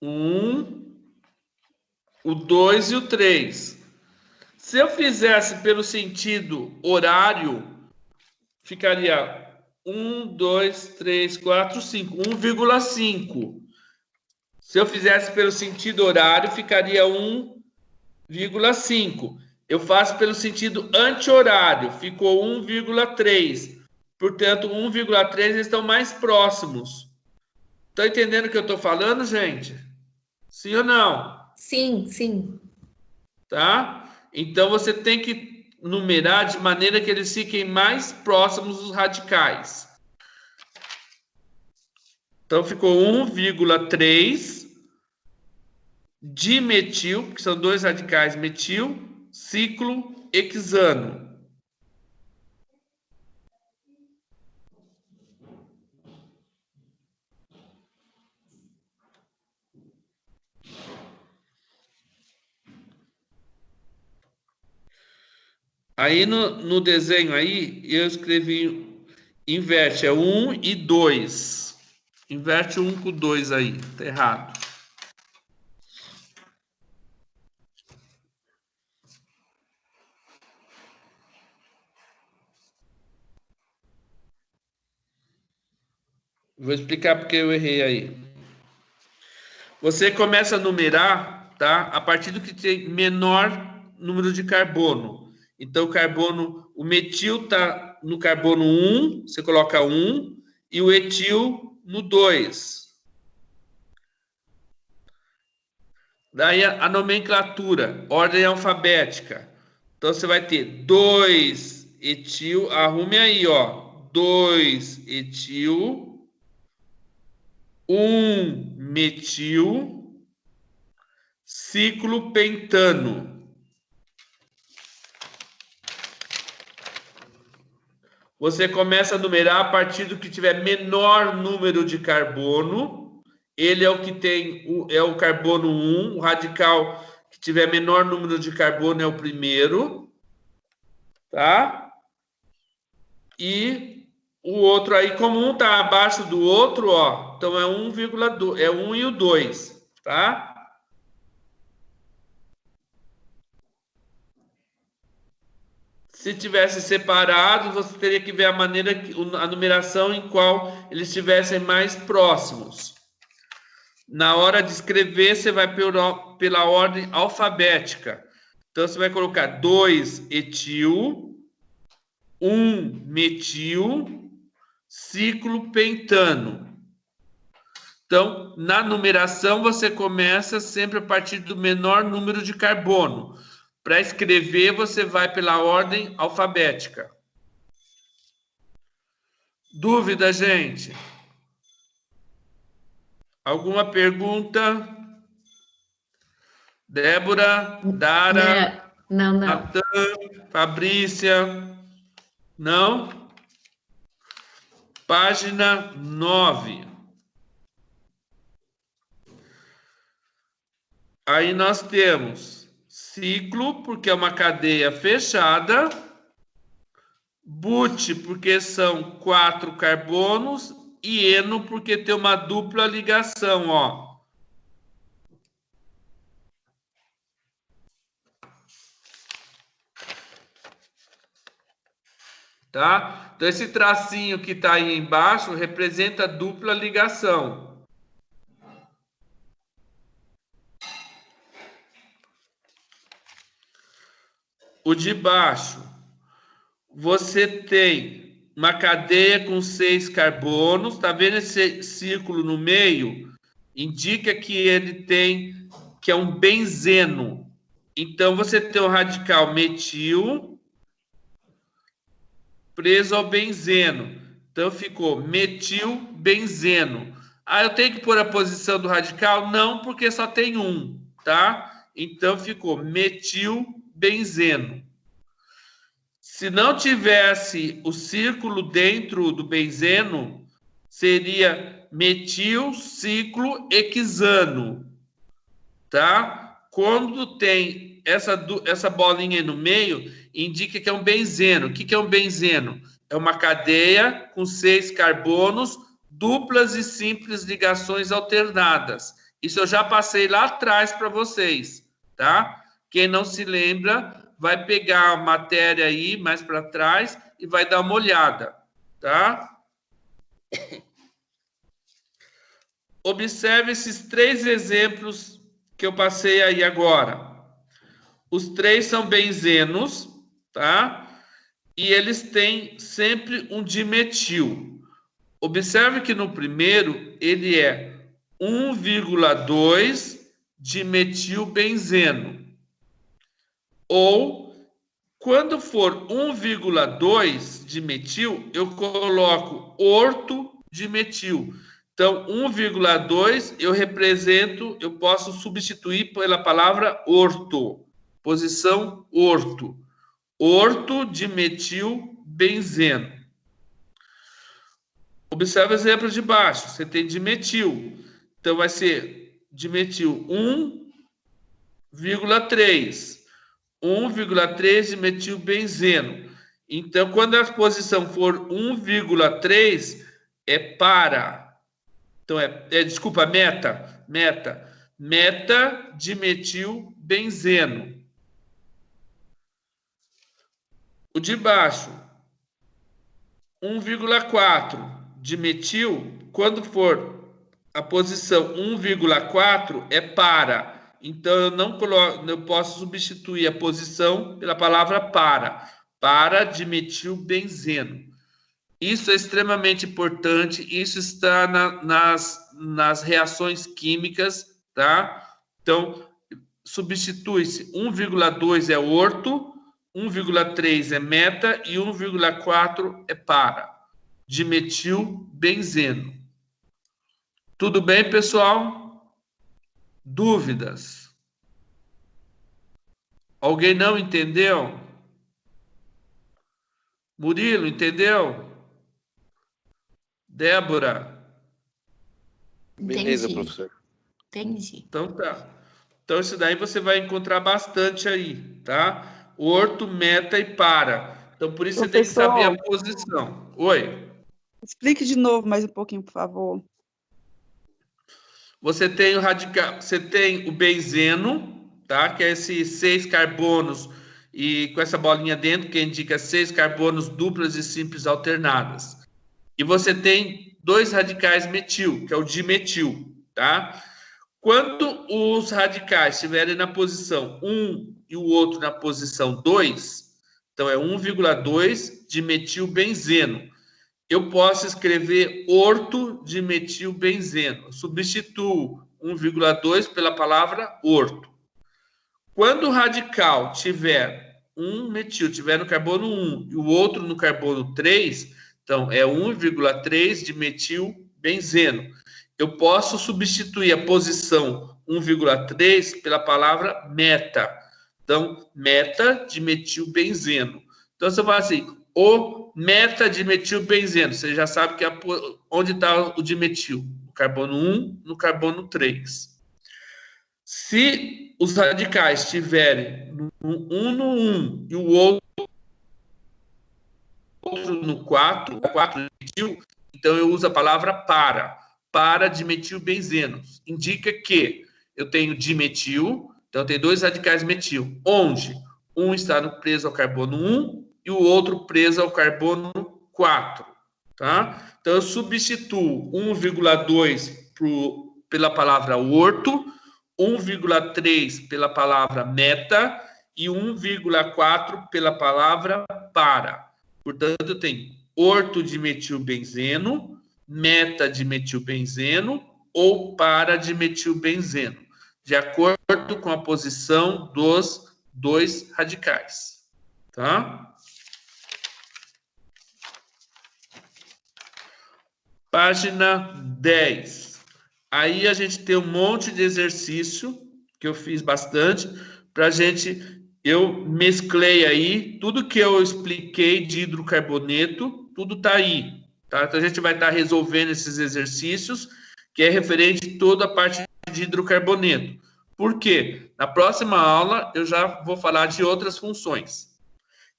1, o 2 e o 3. Se eu fizesse pelo sentido horário, ficaria 1, 2, 3, 4, 5, 1,5. Se eu fizesse pelo sentido horário, ficaria 1,5. Eu faço pelo sentido anti-horário, ficou 1,3. Portanto, 1,3 estão mais próximos. Estão entendendo o que eu estou falando, gente? Sim ou não? Sim, sim. Tá? Então, você tem que numerar de maneira que eles fiquem mais próximos dos radicais. Então, ficou 1,3 dimetil, que são 2 radicais metil, ciclo hexano. Aí no desenho aí, eu escrevi, inverte, é 1 e 2. Inverte 1 com 2 aí, tá errado. Vou explicar porque eu errei aí. Você começa a numerar, tá? A partir do que tem menor número de carbono. Então, o metil está no carbono 1, você coloca 1, e o etil no 2. Daí a nomenclatura, ordem alfabética. Então, você vai ter 2 etil, arrume aí, ó. 2 etil, 1 metil, ciclo pentano. Você começa a numerar a partir do que tiver menor número de carbono. Ele é o que tem, é o carbono 1. O radical que tiver menor número de carbono é o primeiro. Tá? E o outro aí, como um está abaixo do outro, ó, então é 1,2, é 1 e o 2, tá? Se tivesse separado, você teria que ver a maneira, a numeração em qual eles estivessem mais próximos. Na hora de escrever, você vai pela ordem alfabética. Então, você vai colocar 2 etil, 1 metil, ciclo pentano. Então, na numeração, você começa sempre a partir do menor número de carbono. Para escrever, você vai pela ordem alfabética. Dúvida, gente? Alguma pergunta? Débora, Dara, Não. Natan, Fabrícia? Não? página 9. Aí nós temos ciclo, porque é uma cadeia fechada, but, porque são 4 carbonos, e eno, porque tem uma dupla ligação, ó. Tá? Então, esse tracinho que está aí embaixo representa dupla ligação. O de baixo, você tem uma cadeia com 6 carbonos, tá vendo esse círculo no meio? Indica que ele tem, que é um benzeno. Então, você tem o radical metil preso ao benzeno. Então, ficou metilbenzeno. Ah, eu tenho que pôr a posição do radical? Não, porque só tem um, tá? Então, ficou metilbenzeno. Se não tivesse o círculo dentro do benzeno, seria metilciclohexano, tá? Quando tem essa bolinha aí no meio, indica que é um benzeno. O que é um benzeno? É uma cadeia com 6 carbonos, duplas e simples ligações alternadas. Isso eu já passei lá atrás para vocês, tá? Quem não se lembra, vai pegar a matéria aí mais para trás e vai dar uma olhada, tá? Observe esses 3 exemplos que eu passei aí agora. Os 3 são benzenos, tá? E eles têm sempre um dimetil. Observe que no primeiro ele é 1,2 dimetilbenzeno. Ou, quando for 1,2 dimetil, eu coloco ortodimetil. Então, 1,2 eu posso substituir pela palavra orto. Posição orto. Ortodimetilbenzeno. Observe o exemplo de baixo. Você tem dimetil. Então, vai ser dimetil 1,3. 1,3 dimetilbenzeno. Então, quando a posição for 1,3, é para. Então, desculpa, meta. Metadimetilbenzeno. O de baixo, 1,4 dimetil, quando for a posição 1,4, é para. Então, eu posso substituir a posição pela palavra para dimetilbenzeno. Isso é extremamente importante, isso está nas reações químicas, tá? Então, substitui-se 1,2 é orto, 1,3 é meta e 1,4 é para. Dimetilbenzeno. Tudo bem, pessoal? Dúvidas? Alguém não entendeu? Murilo, entendeu? Débora? Beleza, Entendi. professor. Entendi. Então tá. Então isso daí você vai encontrar bastante aí, tá? Orto, meta e para. Então por isso você tem que saber a posição. Oi. Explique de novo mais um pouquinho, por favor. Você tem o radical, você tem o benzeno, tá? Que é esses 6 carbonos e com essa bolinha dentro que indica 6 carbonos duplas e simples alternadas. E você tem 2 radicais metil, que é o dimetil, tá? Quando os radicais estiverem na posição 1 e o outro na posição 2, então é 1,2 dimetilbenzeno. Eu posso escrever ortodimetilbenzeno. Substituo 1,2 pela palavra orto. Quando o radical tiver um metil, tiver no carbono 1 e o outro no carbono 3, então é 1,3 dimetilbenzeno. Eu posso substituir a posição 1,3 pela palavra meta. Então, metadimetilbenzeno. Então, você fala assim, o metadimetilbenzeno. Você já sabe que onde está o dimetil? No carbono 1, no carbono 3. Se os radicais tiverem um no 1 e o outro no 4 dimetil, então eu uso a palavra para dimetilbenzeno. Indica que eu tenho dimetil, então eu tenho dois radicais metil, onde um está preso ao carbono 1 e o outro preso ao carbono 4. Tá? Então eu substituo 1,2 pela palavra orto, 1,3 pela palavra meta e 1,4 pela palavra para. Portanto, eu tenho ortodimetilbenzeno, metadimetilbenzeno ou paradimetilbenzeno, de acordo com a posição dos dois radicais. Tá? Página 10. Aí a gente tem um monte de exercício, que eu fiz bastante, para a gente... Eu mesclei aí, tudo que eu expliquei de hidrocarboneto, tudo está aí. Tá? Então, a gente vai estar resolvendo esses exercícios, que é referente a toda a parte de hidrocarboneto. Por quê? Na próxima aula, eu já vou falar de outras funções.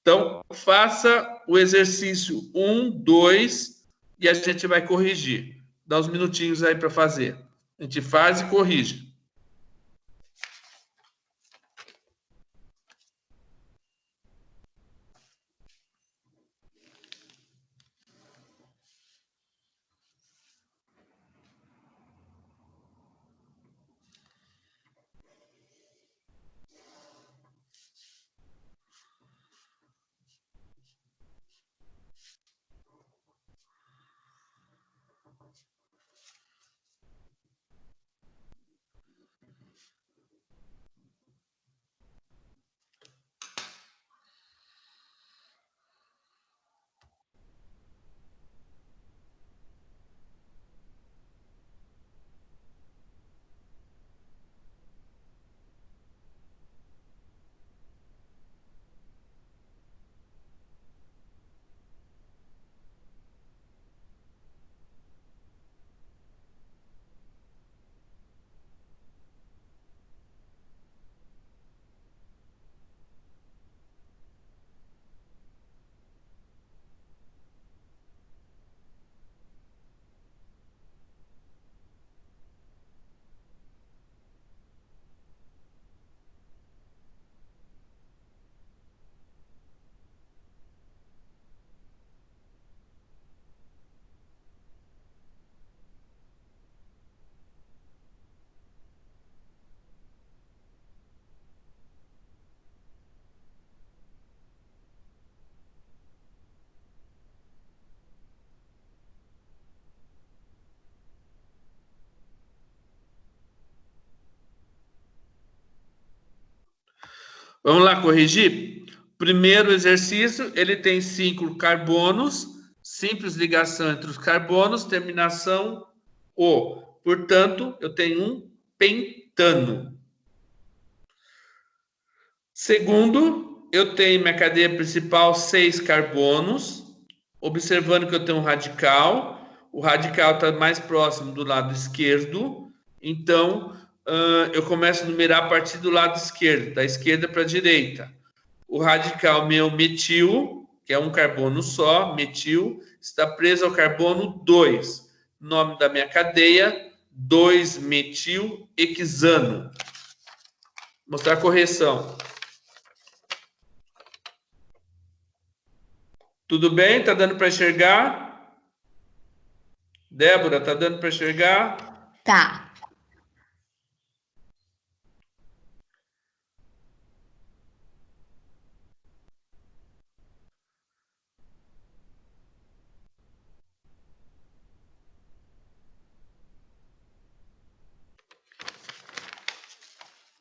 Então, faça o exercício 1, 2, e a gente vai corrigir. Dá uns minutinhos aí para fazer. A gente faz e corrige. Vamos lá corrigir? Primeiro exercício, ele tem 5 carbonos, simples ligação entre os carbonos, terminação O. Portanto, eu tenho um pentano. Segundo, eu tenho minha cadeia principal 6 carbonos, observando que eu tenho um radical. O radical está mais próximo do lado esquerdo, então eu começo a numerar a partir do lado esquerdo, da esquerda para a direita. O radical meu metil, que é um carbono só, metil, está preso ao carbono 2. Nome da minha cadeia, 2-metil-hexano. Mostrar a correção. Tudo bem? Tá dando para enxergar? Débora, tá dando para enxergar? Tá.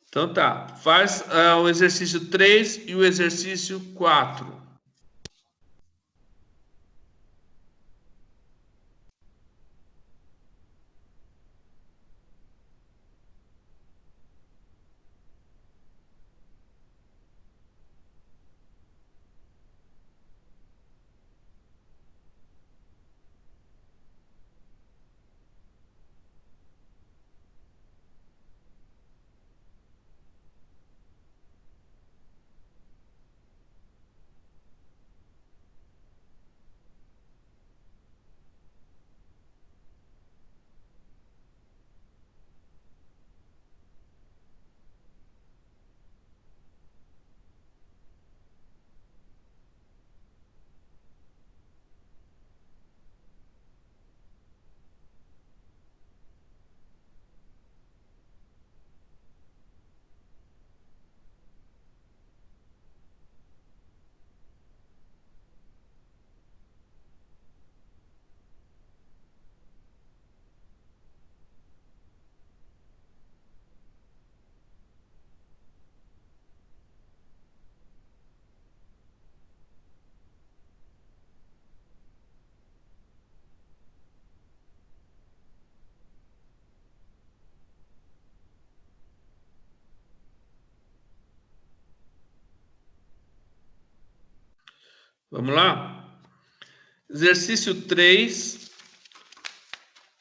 Então tá. Faz o exercício 3 e o exercício 4. Vamos lá? Exercício 3,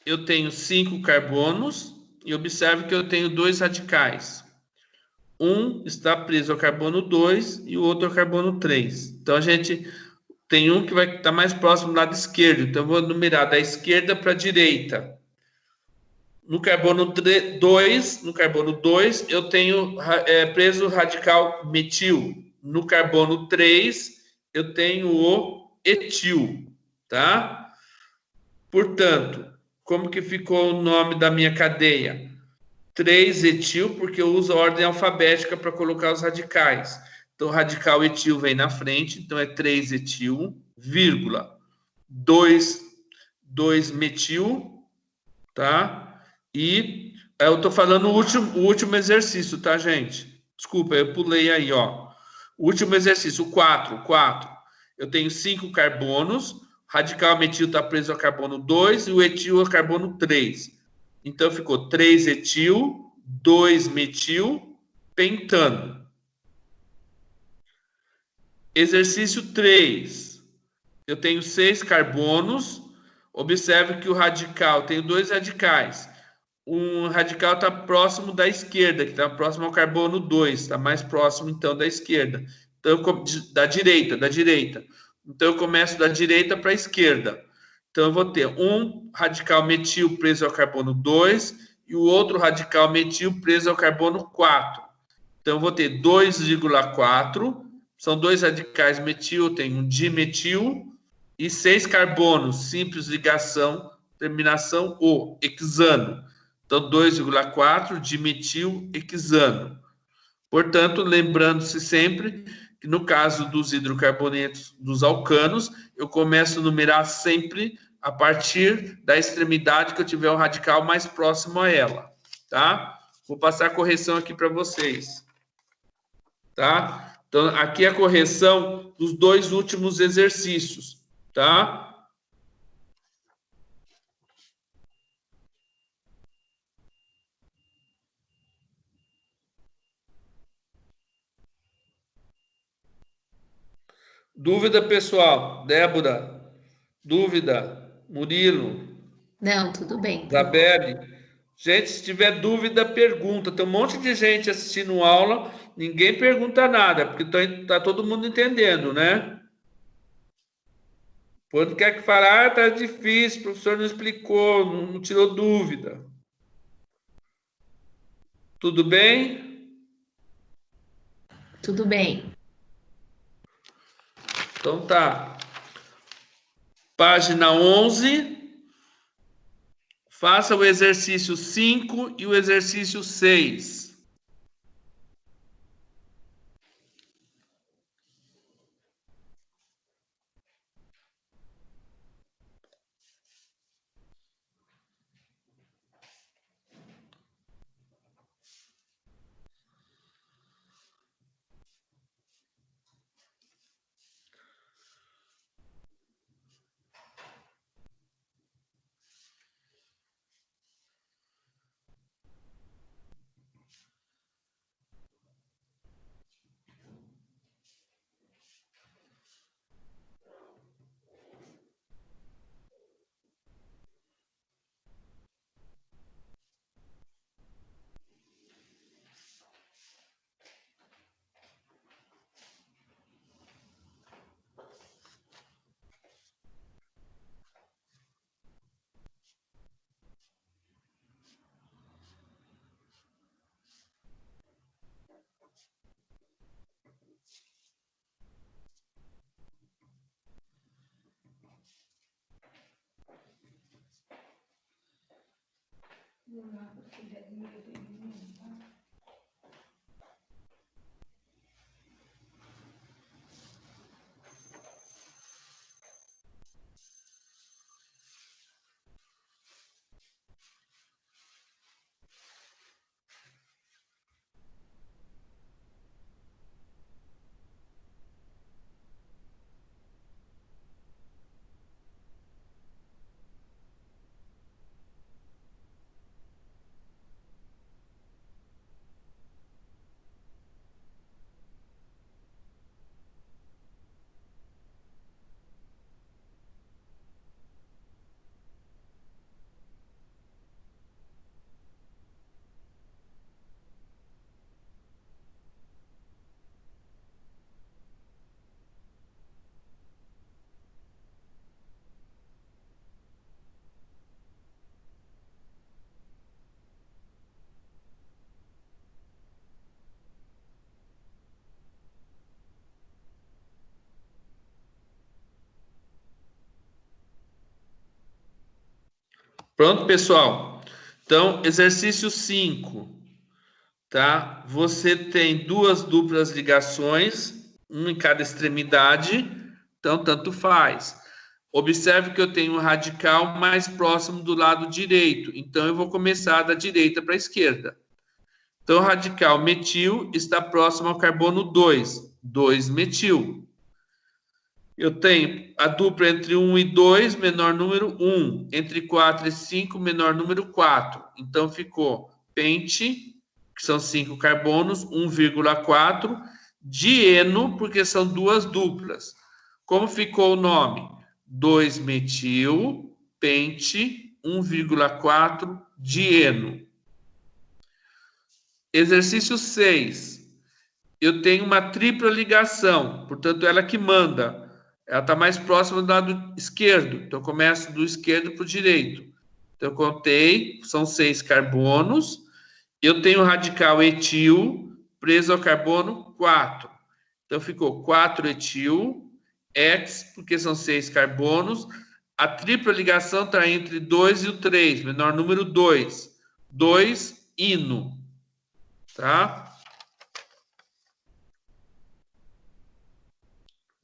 eu tenho 5 carbonos e observe que eu tenho 2 radicais. Um está preso ao carbono 2 e o outro ao carbono 3. Então, a gente tem um que vai estar mais próximo do lado esquerdo. Então, eu vou numerar da esquerda para a direita. No carbono 2, eu tenho preso o radical metil. No carbono 3, eu tenho o etil, tá? Portanto, como que ficou o nome da minha cadeia? 3-etil, porque eu uso a ordem alfabética para colocar os radicais. Então, o radical etil vem na frente, então é 3-etil, vírgula, 2-metil, tá? E eu estou falando o último exercício, tá, gente? Desculpa, eu pulei aí, ó. O último exercício, 4. Eu tenho 5 carbonos, radical metil está preso ao carbono 2 e o etil ao carbono 3. Então, ficou 3-etil, 2-metil, pentano. Exercício 3. Eu tenho 6 carbonos. Observe que o radical, tenho 2 radicais. Um radical está próximo da esquerda, que está próximo ao carbono 2, está mais próximo, então, da esquerda. Então, da direita. Então, eu começo da direita para a esquerda. Então, eu vou ter um radical metil preso ao carbono 2 e o outro radical metil preso ao carbono 4. Então, eu vou ter 2,4. São 2 radicais metil, eu tenho um dimetil e 6 carbonos, simples ligação, terminação O, hexano. Então, 2,4 dimetil hexano. Portanto, lembrando-se sempre que no caso dos hidrocarbonetos dos alcanos, eu começo a numerar sempre a partir da extremidade que eu tiver o radical mais próximo a ela, tá? Vou passar a correção aqui para vocês, tá? Então, aqui é a correção dos 2 últimos exercícios, tá? Dúvida, pessoal? Débora? Dúvida? Murilo? Não, tudo bem. Isabelle? Gente, se tiver dúvida, pergunta. Tem um monte de gente assistindo aula, ninguém pergunta nada, porque tá todo mundo entendendo, né? Quando quer que falar, tá difícil, o professor não explicou, não tirou dúvida. Tudo bem? Tudo bem. Então tá. Página 11. Faça o exercício 5 e o exercício 6. Pronto, pessoal? Então, exercício 5, tá? Você tem duas duplas ligações, uma em cada extremidade, então tanto faz. Observe que eu tenho um radical mais próximo do lado direito, então eu vou começar da direita para a esquerda. Então, o radical metil está próximo ao carbono 2, 2-metil. Eu tenho a dupla entre 1 e 2, menor número 1. Entre 4 e 5, menor número 4. Então, ficou pente, que são 5 carbonos, 1,4. Dieno, porque são duas duplas. Como ficou o nome? 2-metil, pente, 1,4, dieno. Exercício 6. Eu tenho uma tripla ligação, portanto, ela que manda. Ela está mais próxima do lado esquerdo, então eu começo do esquerdo para o direito. Então, eu contei, são 6 carbonos. Eu tenho o radical etil preso ao carbono 4. Então, ficou 4-etil, X, porque são 6 carbonos. A tripla ligação está entre 2 e o 3, menor número 2. 2-ino. Tá?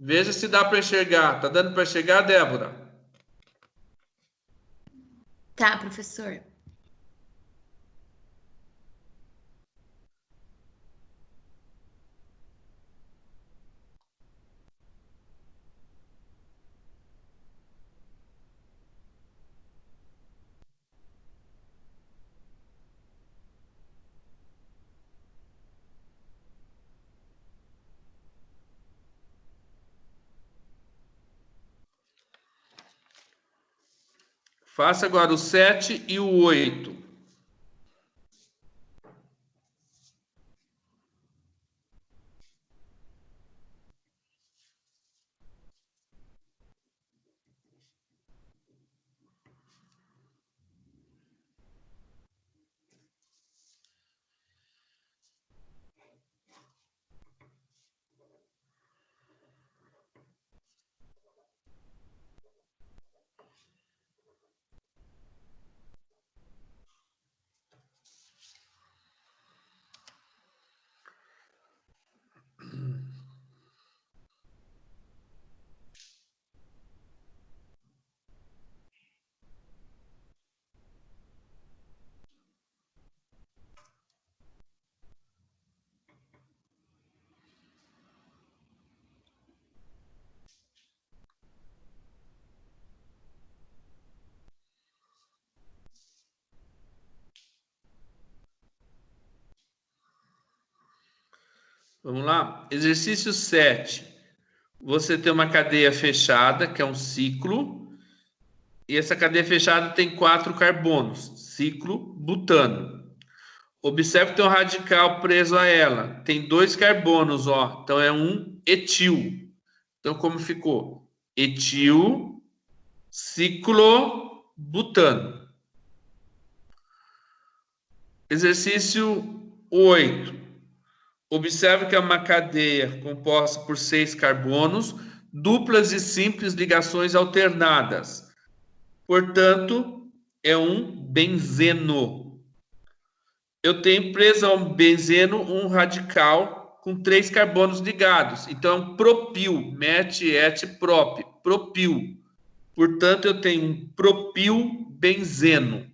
Veja se dá para enxergar. Tá dando para enxergar, Débora? Tá, professor. Faça agora o 7 e o 8. Vamos lá? Exercício 7. Você tem uma cadeia fechada, que é um ciclo, e essa cadeia fechada tem 4 carbonos, ciclo butano. Observe que tem um radical preso a ela, tem 2 carbonos, ó, então é um etil. Então, como ficou? Etil, ciclo butano. Exercício 8. Observe que é uma cadeia composta por 6 carbonos, duplas e simples ligações alternadas. Portanto, é um benzeno. Eu tenho preso a um benzeno um radical com 3 carbonos ligados. Então, é um propil, met, et, prop, propil. Portanto, eu tenho um propilbenzeno.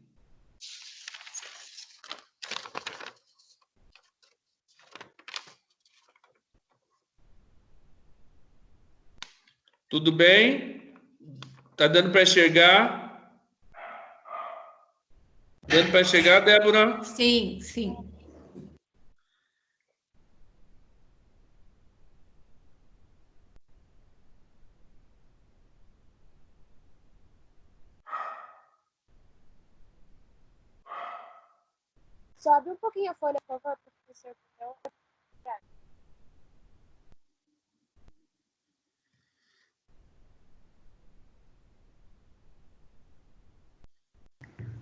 Tudo bem? Tá dando para enxergar? Dando para enxergar, Débora? Sim, sim. Sobe um pouquinho a folha, por favor, professor.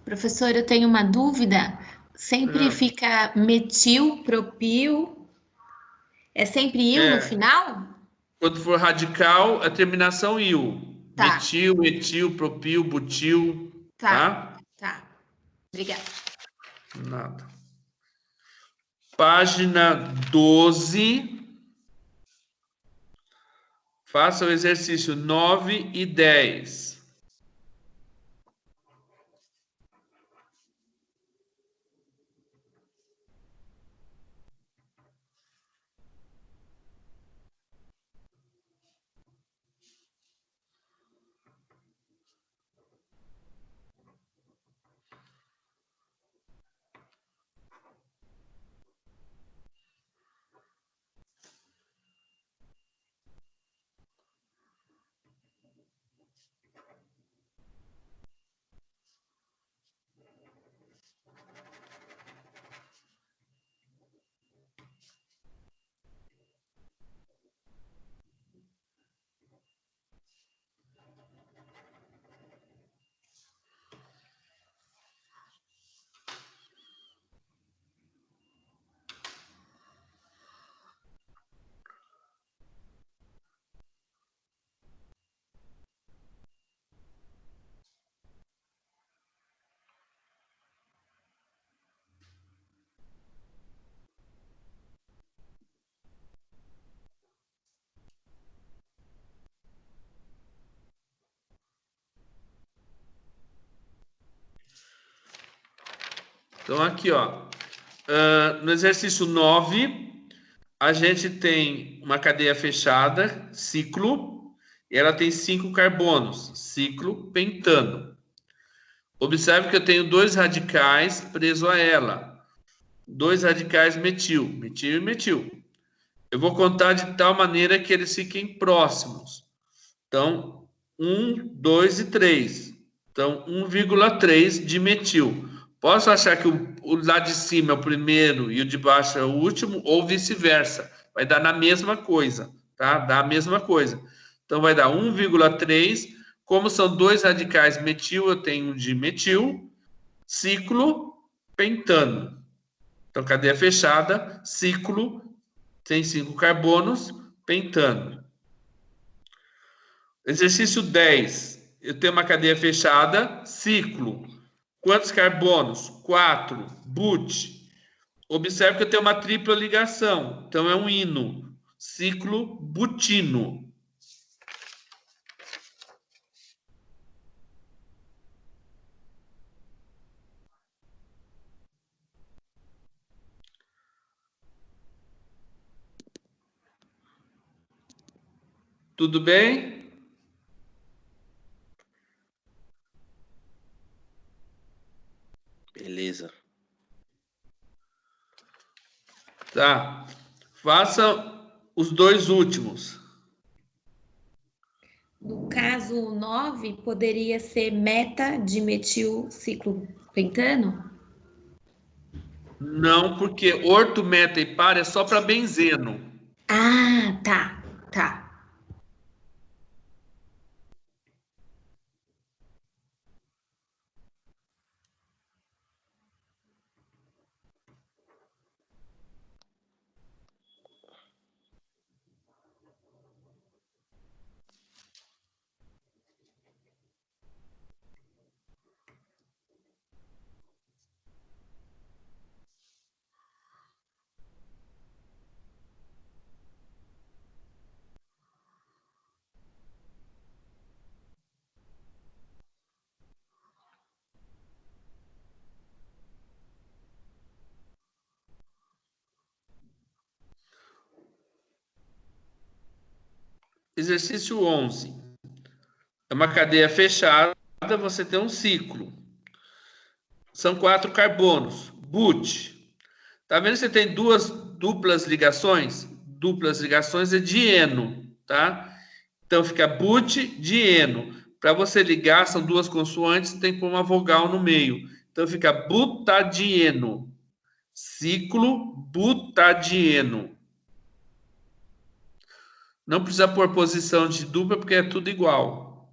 Professor, eu tenho uma dúvida. Sempre fica metil, propil. É sempre il no final? Quando for radical, a terminação il. Tá. Metil, etil, propil, butil. Tá. Tá. Obrigada. Nada. Página 12. Faça o exercício 9 e 10. Então, aqui, ó, no exercício 9, a gente tem uma cadeia fechada, ciclo, e ela tem 5 carbonos, ciclo pentano. Observe que eu tenho 2 radicais presos a ela, 2 radicais metil, metil e metil. Eu vou contar de tal maneira que eles fiquem próximos. Então, 1, 2 e 3. Então, 1,3 de metil. Posso achar que o lá de cima é o primeiro e o de baixo é o último, ou vice-versa. Vai dar na mesma coisa, tá? Dá a mesma coisa. Então, vai dar 1,3. Como são 2 radicais metil, eu tenho um de metil, ciclo, pentano. Então, cadeia fechada, ciclo, tem 5 carbonos, pentano. Exercício 10. Eu tenho uma cadeia fechada, ciclo. Quantos carbonos? 4. But. Observe que eu tenho uma tripla ligação. Então, é um ino. Ciclo butino. Tudo bem? Beleza. Tá. Faça os 2 últimos. No caso 9, poderia ser meta-dimetil ciclo pentano? Não, porque orto, meta e par é só para benzeno. Ah, tá, tá. Exercício 11. É uma cadeia fechada, você tem um ciclo. São 4 carbonos. But. Tá vendo que você tem 2 duplas ligações? Duplas ligações é dieno, tá? Então fica but, dieno. Para você ligar, são 2 consoantes, tem que pôr uma vogal no meio. Então fica butadieno. Ciclo butadieno. Não precisa pôr posição de dupla, porque é tudo igual.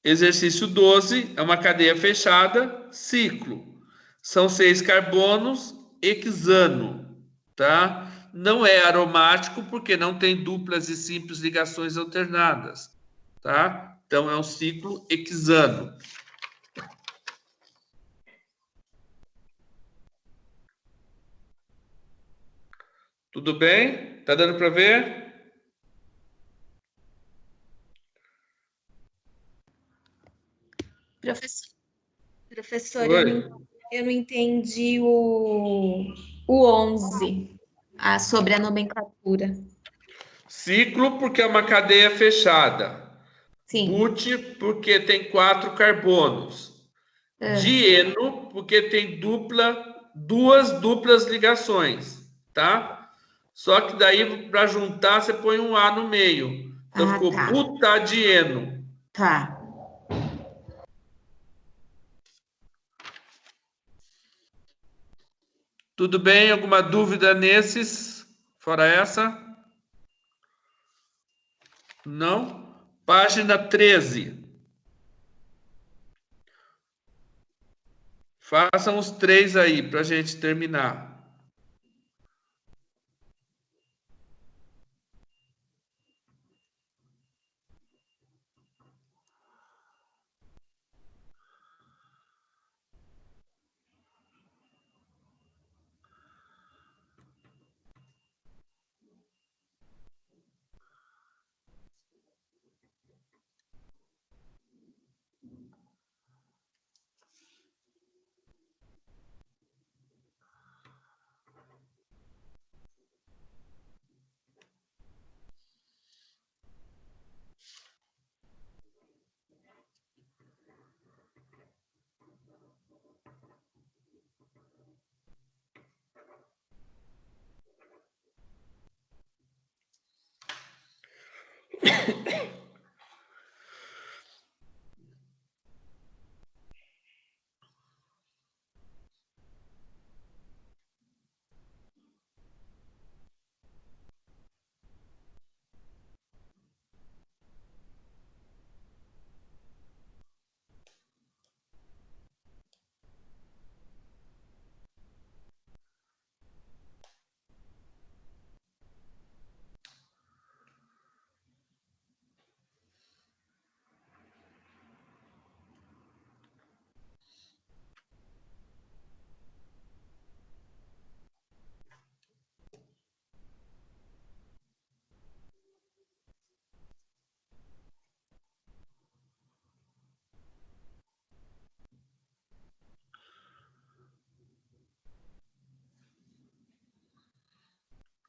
Exercício 12 é uma cadeia fechada, ciclo. São 6 carbonos, hexano, tá? Não é aromático, porque não tem duplas e simples ligações alternadas, tá? Então, é um ciclo hexano. Tudo bem? Tá dando para ver? Professor, Oi. eu não entendi o 11, sobre a nomenclatura. Ciclo, porque é uma cadeia fechada. Sim. But, porque tem 4 carbonos. Dieno, porque tem duas duplas ligações, tá? Só que daí, para juntar, você põe um A no meio. Então, ficou tá. butadieno. Tá. Tudo bem? Alguma dúvida nesses? Fora essa? Não? Página 13. Façam os 3 aí, para a gente terminar.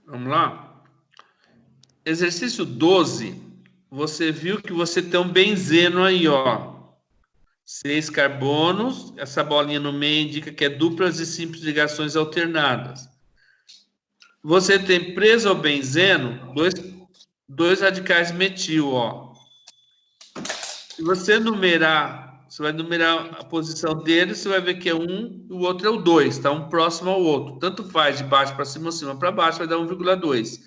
Vamos lá? Exercício 12, você viu que você tem um benzeno aí, ó. 6 carbonos, essa bolinha no meio indica que é duplas e simples ligações alternadas. Você tem preso ao benzeno dois radicais metil, ó. Se você numerar, você vai numerar a posição deles, você vai ver que é 1 e o outro é o 2, tá? Um próximo ao outro. Tanto faz de baixo para cima ou cima para baixo, vai dar 1,2.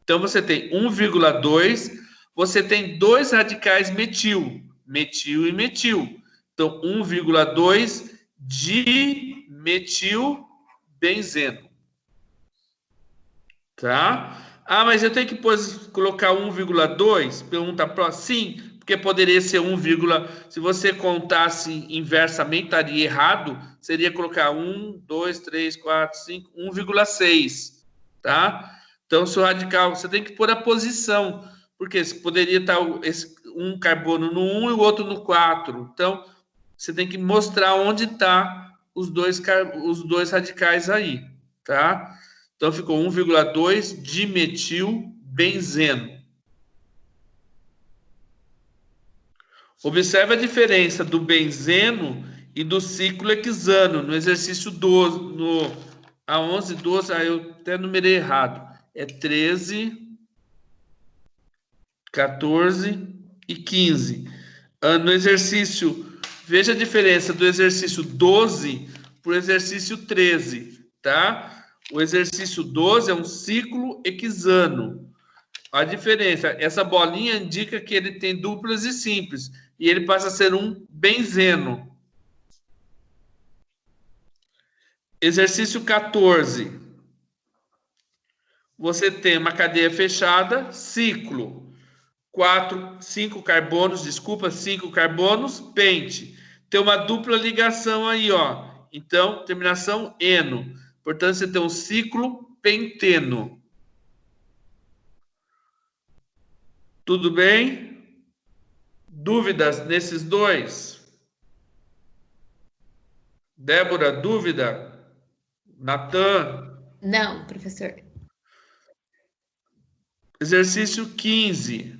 Então, você tem 1,2, você tem 2 radicais metil, metil e metil. Então, 1,2 de metilbenzeno. Tá? Ah, mas eu tenho que colocar 1,2? Pergunta próxima. Sim, porque poderia ser 1, se você contasse inversamente, estaria errado. Seria colocar 1, 2, 3, 4, 5, 1,6. Tá? Então, se o radical, você tem que pôr a posição, porque poderia estar um carbono no 1 e o outro no 4. Então, você tem que mostrar onde está os dois radicais aí, tá? Então, ficou 1,2 dimetilbenzeno. Observe a diferença do benzeno e do ciclo hexano no exercício 12, a 11, 12, eu até numerei errado. É 13, 14 e 15. No exercício, veja a diferença do exercício 12 para o exercício 13, tá? O exercício 12 é um ciclo hexano. A diferença, essa bolinha indica que ele tem duplas e simples, e ele passa a ser um benzeno. Exercício 14. Você tem uma cadeia fechada, ciclo. 5 carbonos, pente. Tem uma dupla ligação aí, ó. Então, terminação eno. Portanto, você tem um ciclo penteno, Tudo bem? Dúvidas nesses dois? Débora, dúvida? Natan? Não, professor. Exercício 15.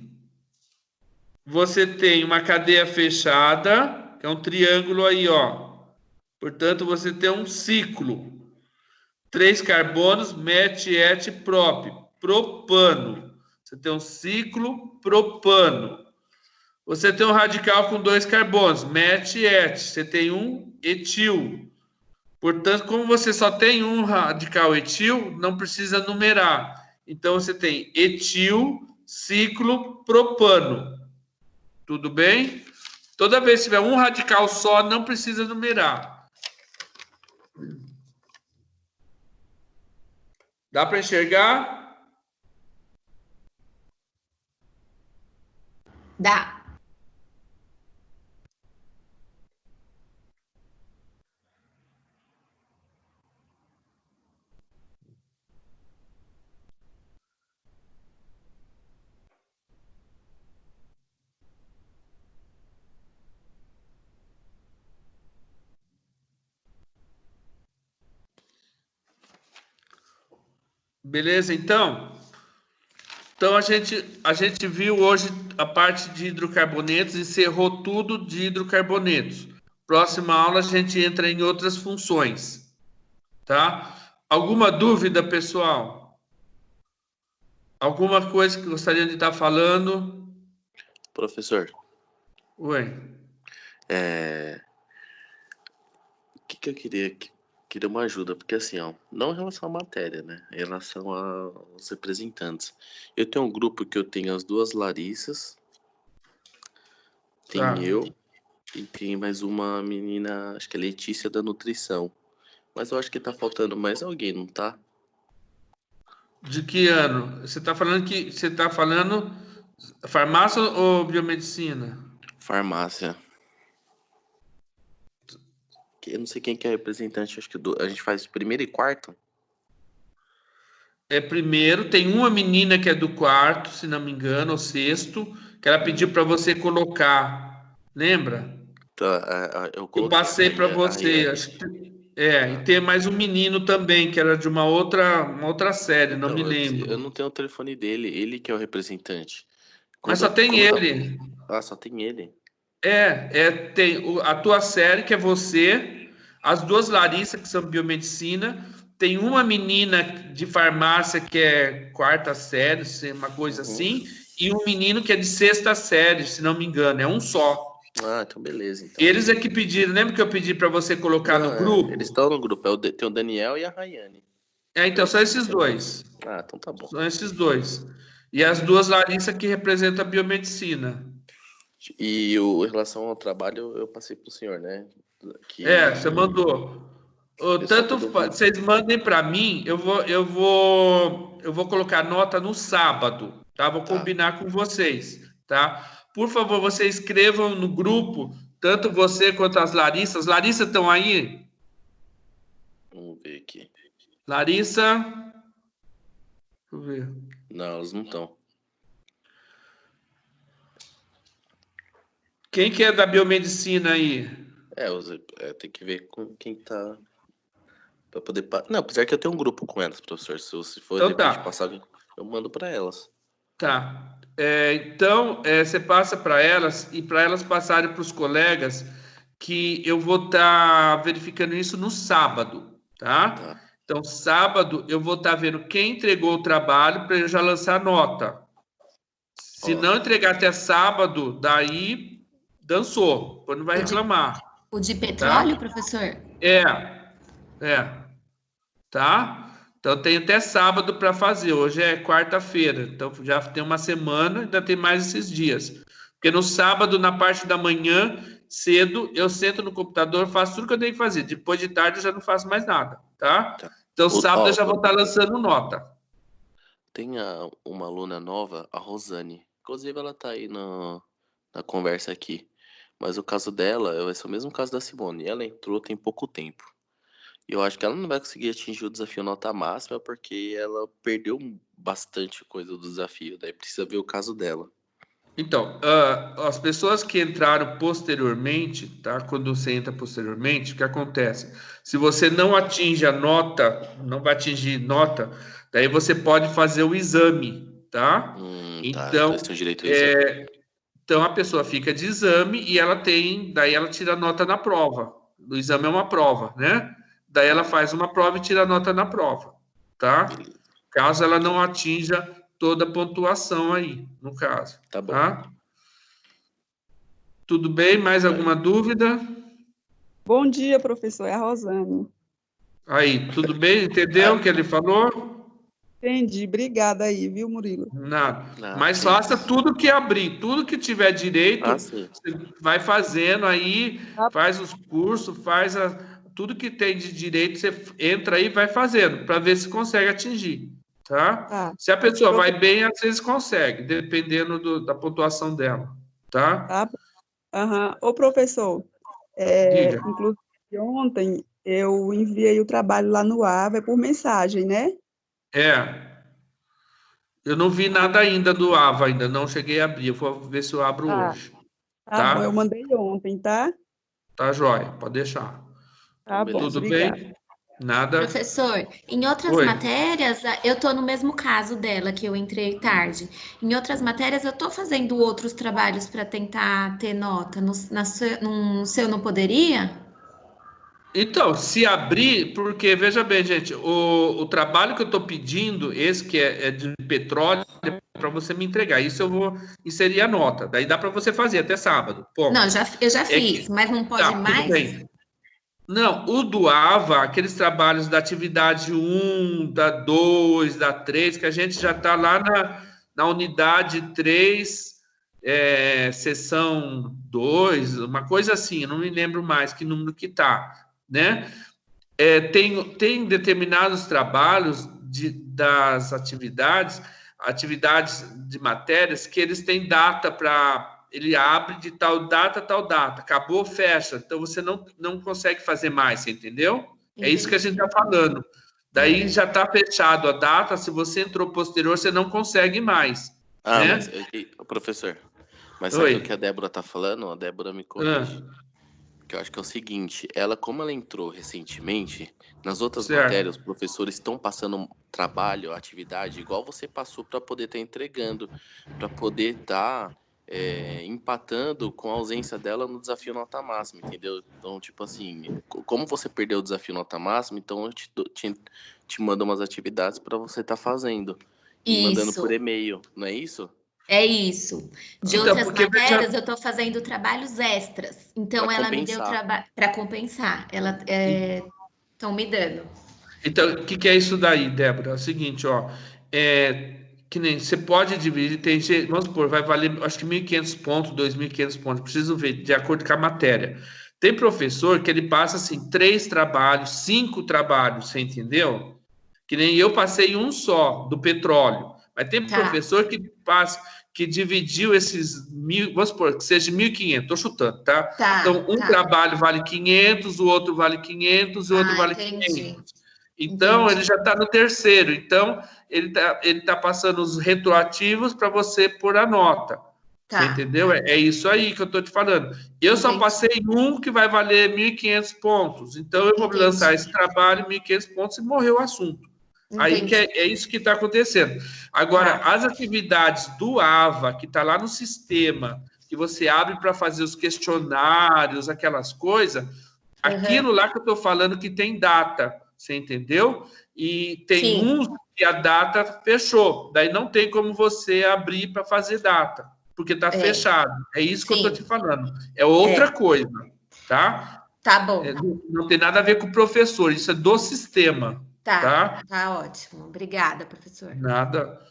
Você tem uma cadeia fechada, que é um triângulo aí, ó. Portanto, você tem um ciclo. 3 carbonos, met, et, prop. Propano. Você tem um ciclo propano. Você tem um radical com 2 carbonos, met, et. Você tem um etil. Portanto, como você só tem um radical etil, não precisa numerar. Então, você tem etil, ciclo, propano. Tudo bem? Toda vez que tiver um radical só, não precisa numerar. Dá para enxergar? Dá. Beleza, então? Então, a gente viu hoje a parte de hidrocarbonetos, encerrou tudo de hidrocarbonetos. Próxima aula, a gente entra em outras funções, tá? Alguma dúvida, pessoal? Alguma coisa que gostaria de estar falando? Professor, Oi. o que eu queria uma ajuda, porque assim, ó, não em relação à matéria, né? Em relação aos representantes. Eu tenho um grupo que eu tenho as duas Larissas, tem Tá. eu e tem mais uma menina, acho que é Letícia da nutrição. Mas eu acho que tá faltando mais alguém, não tá? De que ano? Você está falando farmácia ou biomedicina? Farmácia. Eu não sei quem que é representante, acho que a gente faz primeiro e quarto. Primeiro, tem uma menina que é do quarto, se não me engano, ou sexto, que ela pediu para você colocar. Lembra? Tá, eu Eu coloquei passei para a você. Rayane. Acho que, e tem mais um menino também, que era de uma outra série, não me Então, eu lembro. não tenho o telefone dele, ele que é o representante. Mas só tem ele. Só tem ele. Tem a tua série, que é você, as duas Larissa, que são biomedicina, tem uma menina de farmácia, que é quarta série, uma coisa Uhum. assim, e um menino que é de sexta série, se não me engano, é um só. Ah, então beleza, então. Eles é que pediram, lembra que eu pedi para você colocar Não, no grupo? eles estão no grupo, tem o Daniel e a Rayane. Então são esses dois. Ah, então tá bom. São esses dois. E as duas Larissa que representam a biomedicina. E em relação ao trabalho, eu passei pro senhor, né? Você mandou. Só Tanto quando eu vi. vocês mandem para mim, eu vou colocar nota no sábado, tá? Vou Tá. combinar com vocês, tá? Por favor, vocês escrevam no grupo, tanto você quanto as Larissas. Larissa estão aí? Vamos ver aqui. Larissa, deixa eu ver. Não, elas não estão. Quem que é da biomedicina aí? Tem que ver com quem tá. Pra poder. Não, apesar que eu tenho um grupo com elas, professor. Se for de Então repente tá. passar, eu mando pra elas. Tá. Então, você passa para elas e para elas passarem para os colegas que eu vou estar verificando isso no sábado, tá? Tá. Então, sábado eu vou estar vendo quem entregou o trabalho para eu já lançar nota. Se Ó. não entregar até sábado, daí dançou, depois não vai reclamar. O de petróleo, professor? É. Tá? Então tem até sábado para fazer. Hoje é quarta-feira, então já tem uma semana, ainda tem mais esses dias. Porque no sábado, na parte da manhã, cedo, eu sento no computador, faço tudo que eu tenho que fazer. Depois de tarde eu já não faço mais nada, tá? Tá. Então sábado eu já Ó, vou estar lançando nota. tem uma aluna nova, a Rosane. Inclusive, ela tá aí na conversa aqui. Mas o caso dela vai ser o mesmo caso da Simone. Ela entrou tem pouco tempo. E eu acho que ela não vai conseguir atingir o desafio nota máxima porque ela perdeu bastante coisa do desafio. Daí precisa ver o caso dela. Então, as pessoas que entraram posteriormente, tá? Quando você entra posteriormente, o que acontece? Se você não atinge a nota, não vai atingir nota, daí você pode fazer o exame, tá? Tá. Então, Eles têm direito a exame. então a pessoa fica de exame e daí ela tira a nota na prova. O exame é uma prova, né? Daí ela faz uma prova e tira a nota na prova, tá? Beleza. Caso ela não atinja toda a pontuação aí, no caso. Tá bom. Tá? Tudo bem? Mais alguma dúvida? Bom dia, professor. É a Rosane. Aí, tudo bem? Entendeu o que ele falou? Entendi. Obrigada aí, viu, Murilo? Nada. Ah, Mas que faça isso. tudo que abrir, tudo que tiver direito, Sim. você vai fazendo aí, Tá. faz os cursos, tudo que tem de direito, você entra aí e vai fazendo, para ver se consegue atingir, tá? Tá. Se a pessoa vai bem, às vezes consegue, dependendo da pontuação dela, tá? Tá? Aham. Ô, professor, Diga. inclusive ontem eu enviei o trabalho lá no AVA por mensagem, né? Eu não vi nada ainda do AVA, ainda não cheguei a abrir, eu vou ver se eu abro hoje, Tá bom, tá? eu mandei ontem, tá? Tá joia, pode deixar. Tá bom, beleza. Tudo obrigada. bem? Nada? Professor, em outras Oi. matérias, eu estou no mesmo caso dela, que eu entrei tarde. Em outras matérias, eu estou fazendo outros trabalhos para tentar ter nota. No seu não poderia? Então, se abrir, porque, veja bem, gente, o trabalho que eu estou pedindo, esse que é de petróleo, é para você me entregar. Isso eu vou inserir a nota. Daí dá para você fazer até sábado. Ponto. Não, eu já É fiz, que, mas não pode tá, tudo mais? bem. Não, o do AVA, aqueles trabalhos da atividade 1, da 2, da 3, que a gente já está lá na unidade 3, seção 2, uma coisa assim, eu não me lembro mais que número que está, né? Tem determinados trabalhos das atividades de matérias, que eles têm data para. Ele abre de tal data, acabou, fecha. Então você não consegue fazer mais, você entendeu? É isso que a gente está falando. Daí já está fechado a data, se você entrou posterior, você não consegue mais. Né? Mas, professor, mas sabe o que a Débora tá falando? A Débora me corrige. Que eu acho que é o seguinte, como ela entrou recentemente, nas outras matérias, os professores estão passando trabalho, atividade, igual você passou para poder estar entregando, para poder estar empatando com a ausência dela no desafio nota máxima, entendeu? Então, tipo assim, como você perdeu o desafio nota máxima, então eu te mando umas atividades para você estar fazendo. E mandando por e-mail, não é isso? É isso. De outras matérias, eu estou fazendo trabalhos extras. Então, pra ela compensar. me deu trabalho para compensar. Ela estão me dando. Então, o que é isso daí, Débora? É o seguinte, ó. Que nem você pode dividir, tem gente, vamos supor, vai valer, acho que 1.500 pontos, 2.500 pontos, preciso ver, de acordo com a matéria. Tem professor que ele passa, assim, 3 trabalhos, 5 trabalhos, você entendeu? Que nem eu passei um só, do petróleo. Mas tem professor que dividiu esses 1.000, vamos supor, que seja 1.500, estou chutando, tá? Então, trabalho vale 500, o outro vale 500, o outro vale 500. Então, ele já está no terceiro. Então, ele tá passando os retroativos para você pôr a nota. Você entendeu? É isso aí que eu estou te falando. Eu só passei um que vai valer 1.500 pontos. Então, eu vou lançar esse trabalho, 1.500 pontos, e morreu o assunto. Aí que é isso que está acontecendo. Agora, as atividades do AVA, que está lá no sistema, que você abre para fazer os questionários, aquelas coisas, aquilo lá que eu estou falando que tem data. Você entendeu? E tem uns que a data fechou. Daí não tem como você abrir para fazer data, porque está fechado. É isso que eu estou te falando. É outra coisa, tá? Tá bom. Não tem nada a ver com o professor, isso é do sistema. Tá ótimo. Obrigada, professor. Nada.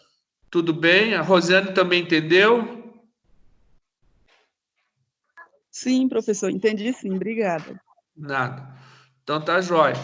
Tudo bem? A Rosiane também entendeu? Sim, professor, entendi sim. Obrigada. Nada. Então tá jóia.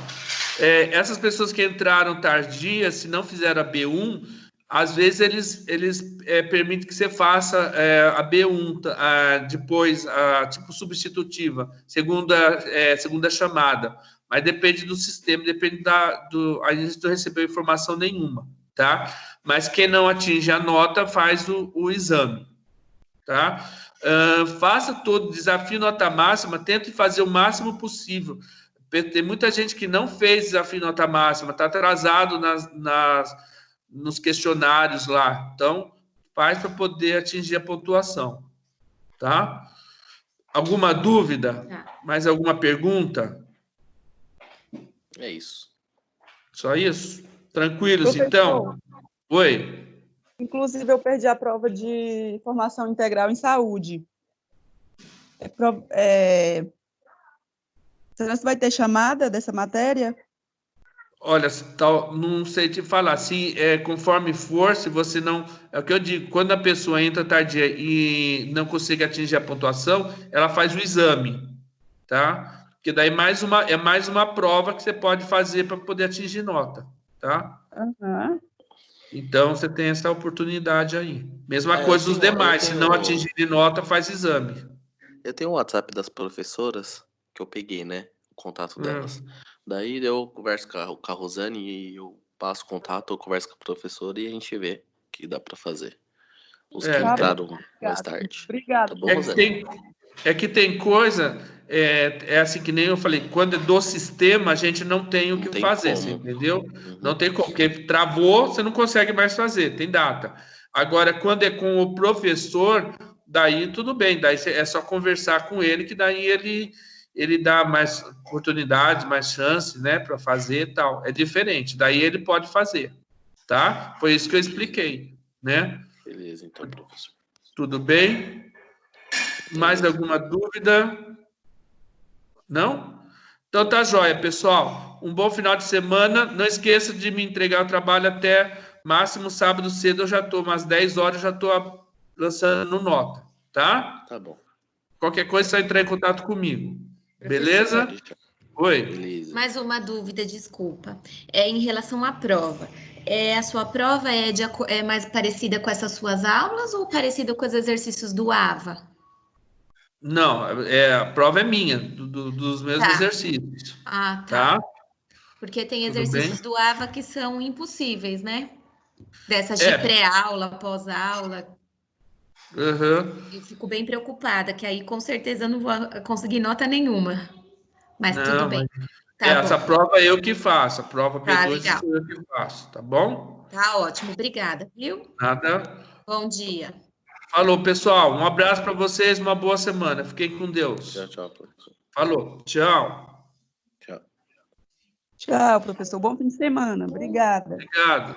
Essas pessoas que entraram tardias, se não fizeram a B1, às vezes eles permitem que você faça a B1 depois, tipo substitutiva, segunda chamada. Mas depende do sistema, depende a gente não recebeu informação nenhuma, tá? Mas quem não atinge a nota faz o exame, tá? Faça todo desafio nota máxima, tente fazer o máximo possível. Tem muita gente que não fez desafio nota máxima, está atrasado nos questionários lá. Então, faz para poder atingir a pontuação, tá? Alguma dúvida? Tá. Mais alguma pergunta? É isso. Só isso? Tranquilos, Professor, então? Oi. inclusive, eu perdi a prova de formação integral em saúde. Será que vai ter chamada dessa matéria? Olha, não sei te falar. Se conforme for, se você não. É o que eu digo, quando a pessoa entra tardia e não consegue atingir a pontuação, ela faz o exame, tá? Porque daí é mais uma prova que você pode fazer para poder atingir nota, tá? Aham. Então você tem essa oportunidade aí. Mesma É, coisa dos demais, se não eu atingir de nota, faz exame. tenho o WhatsApp das professoras que eu peguei, né? O contato delas. Daí eu converso com a Rosane e eu passo o contato, eu converso com a professora e a gente vê o que dá pra fazer. Os que Tá bom. entraram mais Obrigada. tarde. Obrigada. Tá bom, É que Rosane? tem coisa, assim que nem eu falei, quando é do sistema, a gente não tem o Não que tem fazer, você como. entendeu? Uhum. Não tem como, porque travou, você não consegue mais fazer, tem data. Agora, quando é com o professor, daí tudo bem, daí é só conversar com ele, que daí ele dá mais oportunidades, mais chances, né, para fazer e tal. É diferente, daí ele pode fazer, tá? Foi isso que eu expliquei, né? Beleza, então, professor. Tudo bem? Mais Beleza. alguma dúvida? Não? Então tá joia, pessoal. Um bom final de semana. Não esqueça de me entregar o trabalho até máximo sábado cedo. Eu já estou, umas 10 horas, já estou lançando nota, tá? Tá bom. Qualquer coisa, é só entrar em contato comigo. Professor, Beleza? Pode deixar. Oi. Beleza. mais uma dúvida, desculpa. Em relação à prova. A sua prova é mais parecida com essas suas aulas ou parecida com os exercícios do AVA? Não, a prova é minha, dos meus Tá. exercícios, Ah, tá? tá. Porque tem Tudo exercícios bem? do AVA que são impossíveis, né? Dessas de É. pré-aula, pós-aula. Uhum. Eu fico bem preocupada, que aí com certeza eu não vou conseguir nota nenhuma. Mas tudo Não, bem. mas Tá essa bom. prova é eu que faço. A prova Tá B2 legal. sou eu que faço, tá bom? Tá ótimo. Obrigada, viu? Nada. Bom dia. Falou, pessoal. Um abraço para vocês, uma boa semana. Fiquem com Deus. Tchau, professor. Falou. Tchau. Tchau. Tchau, professor. Bom fim de semana. Obrigada. Obrigado.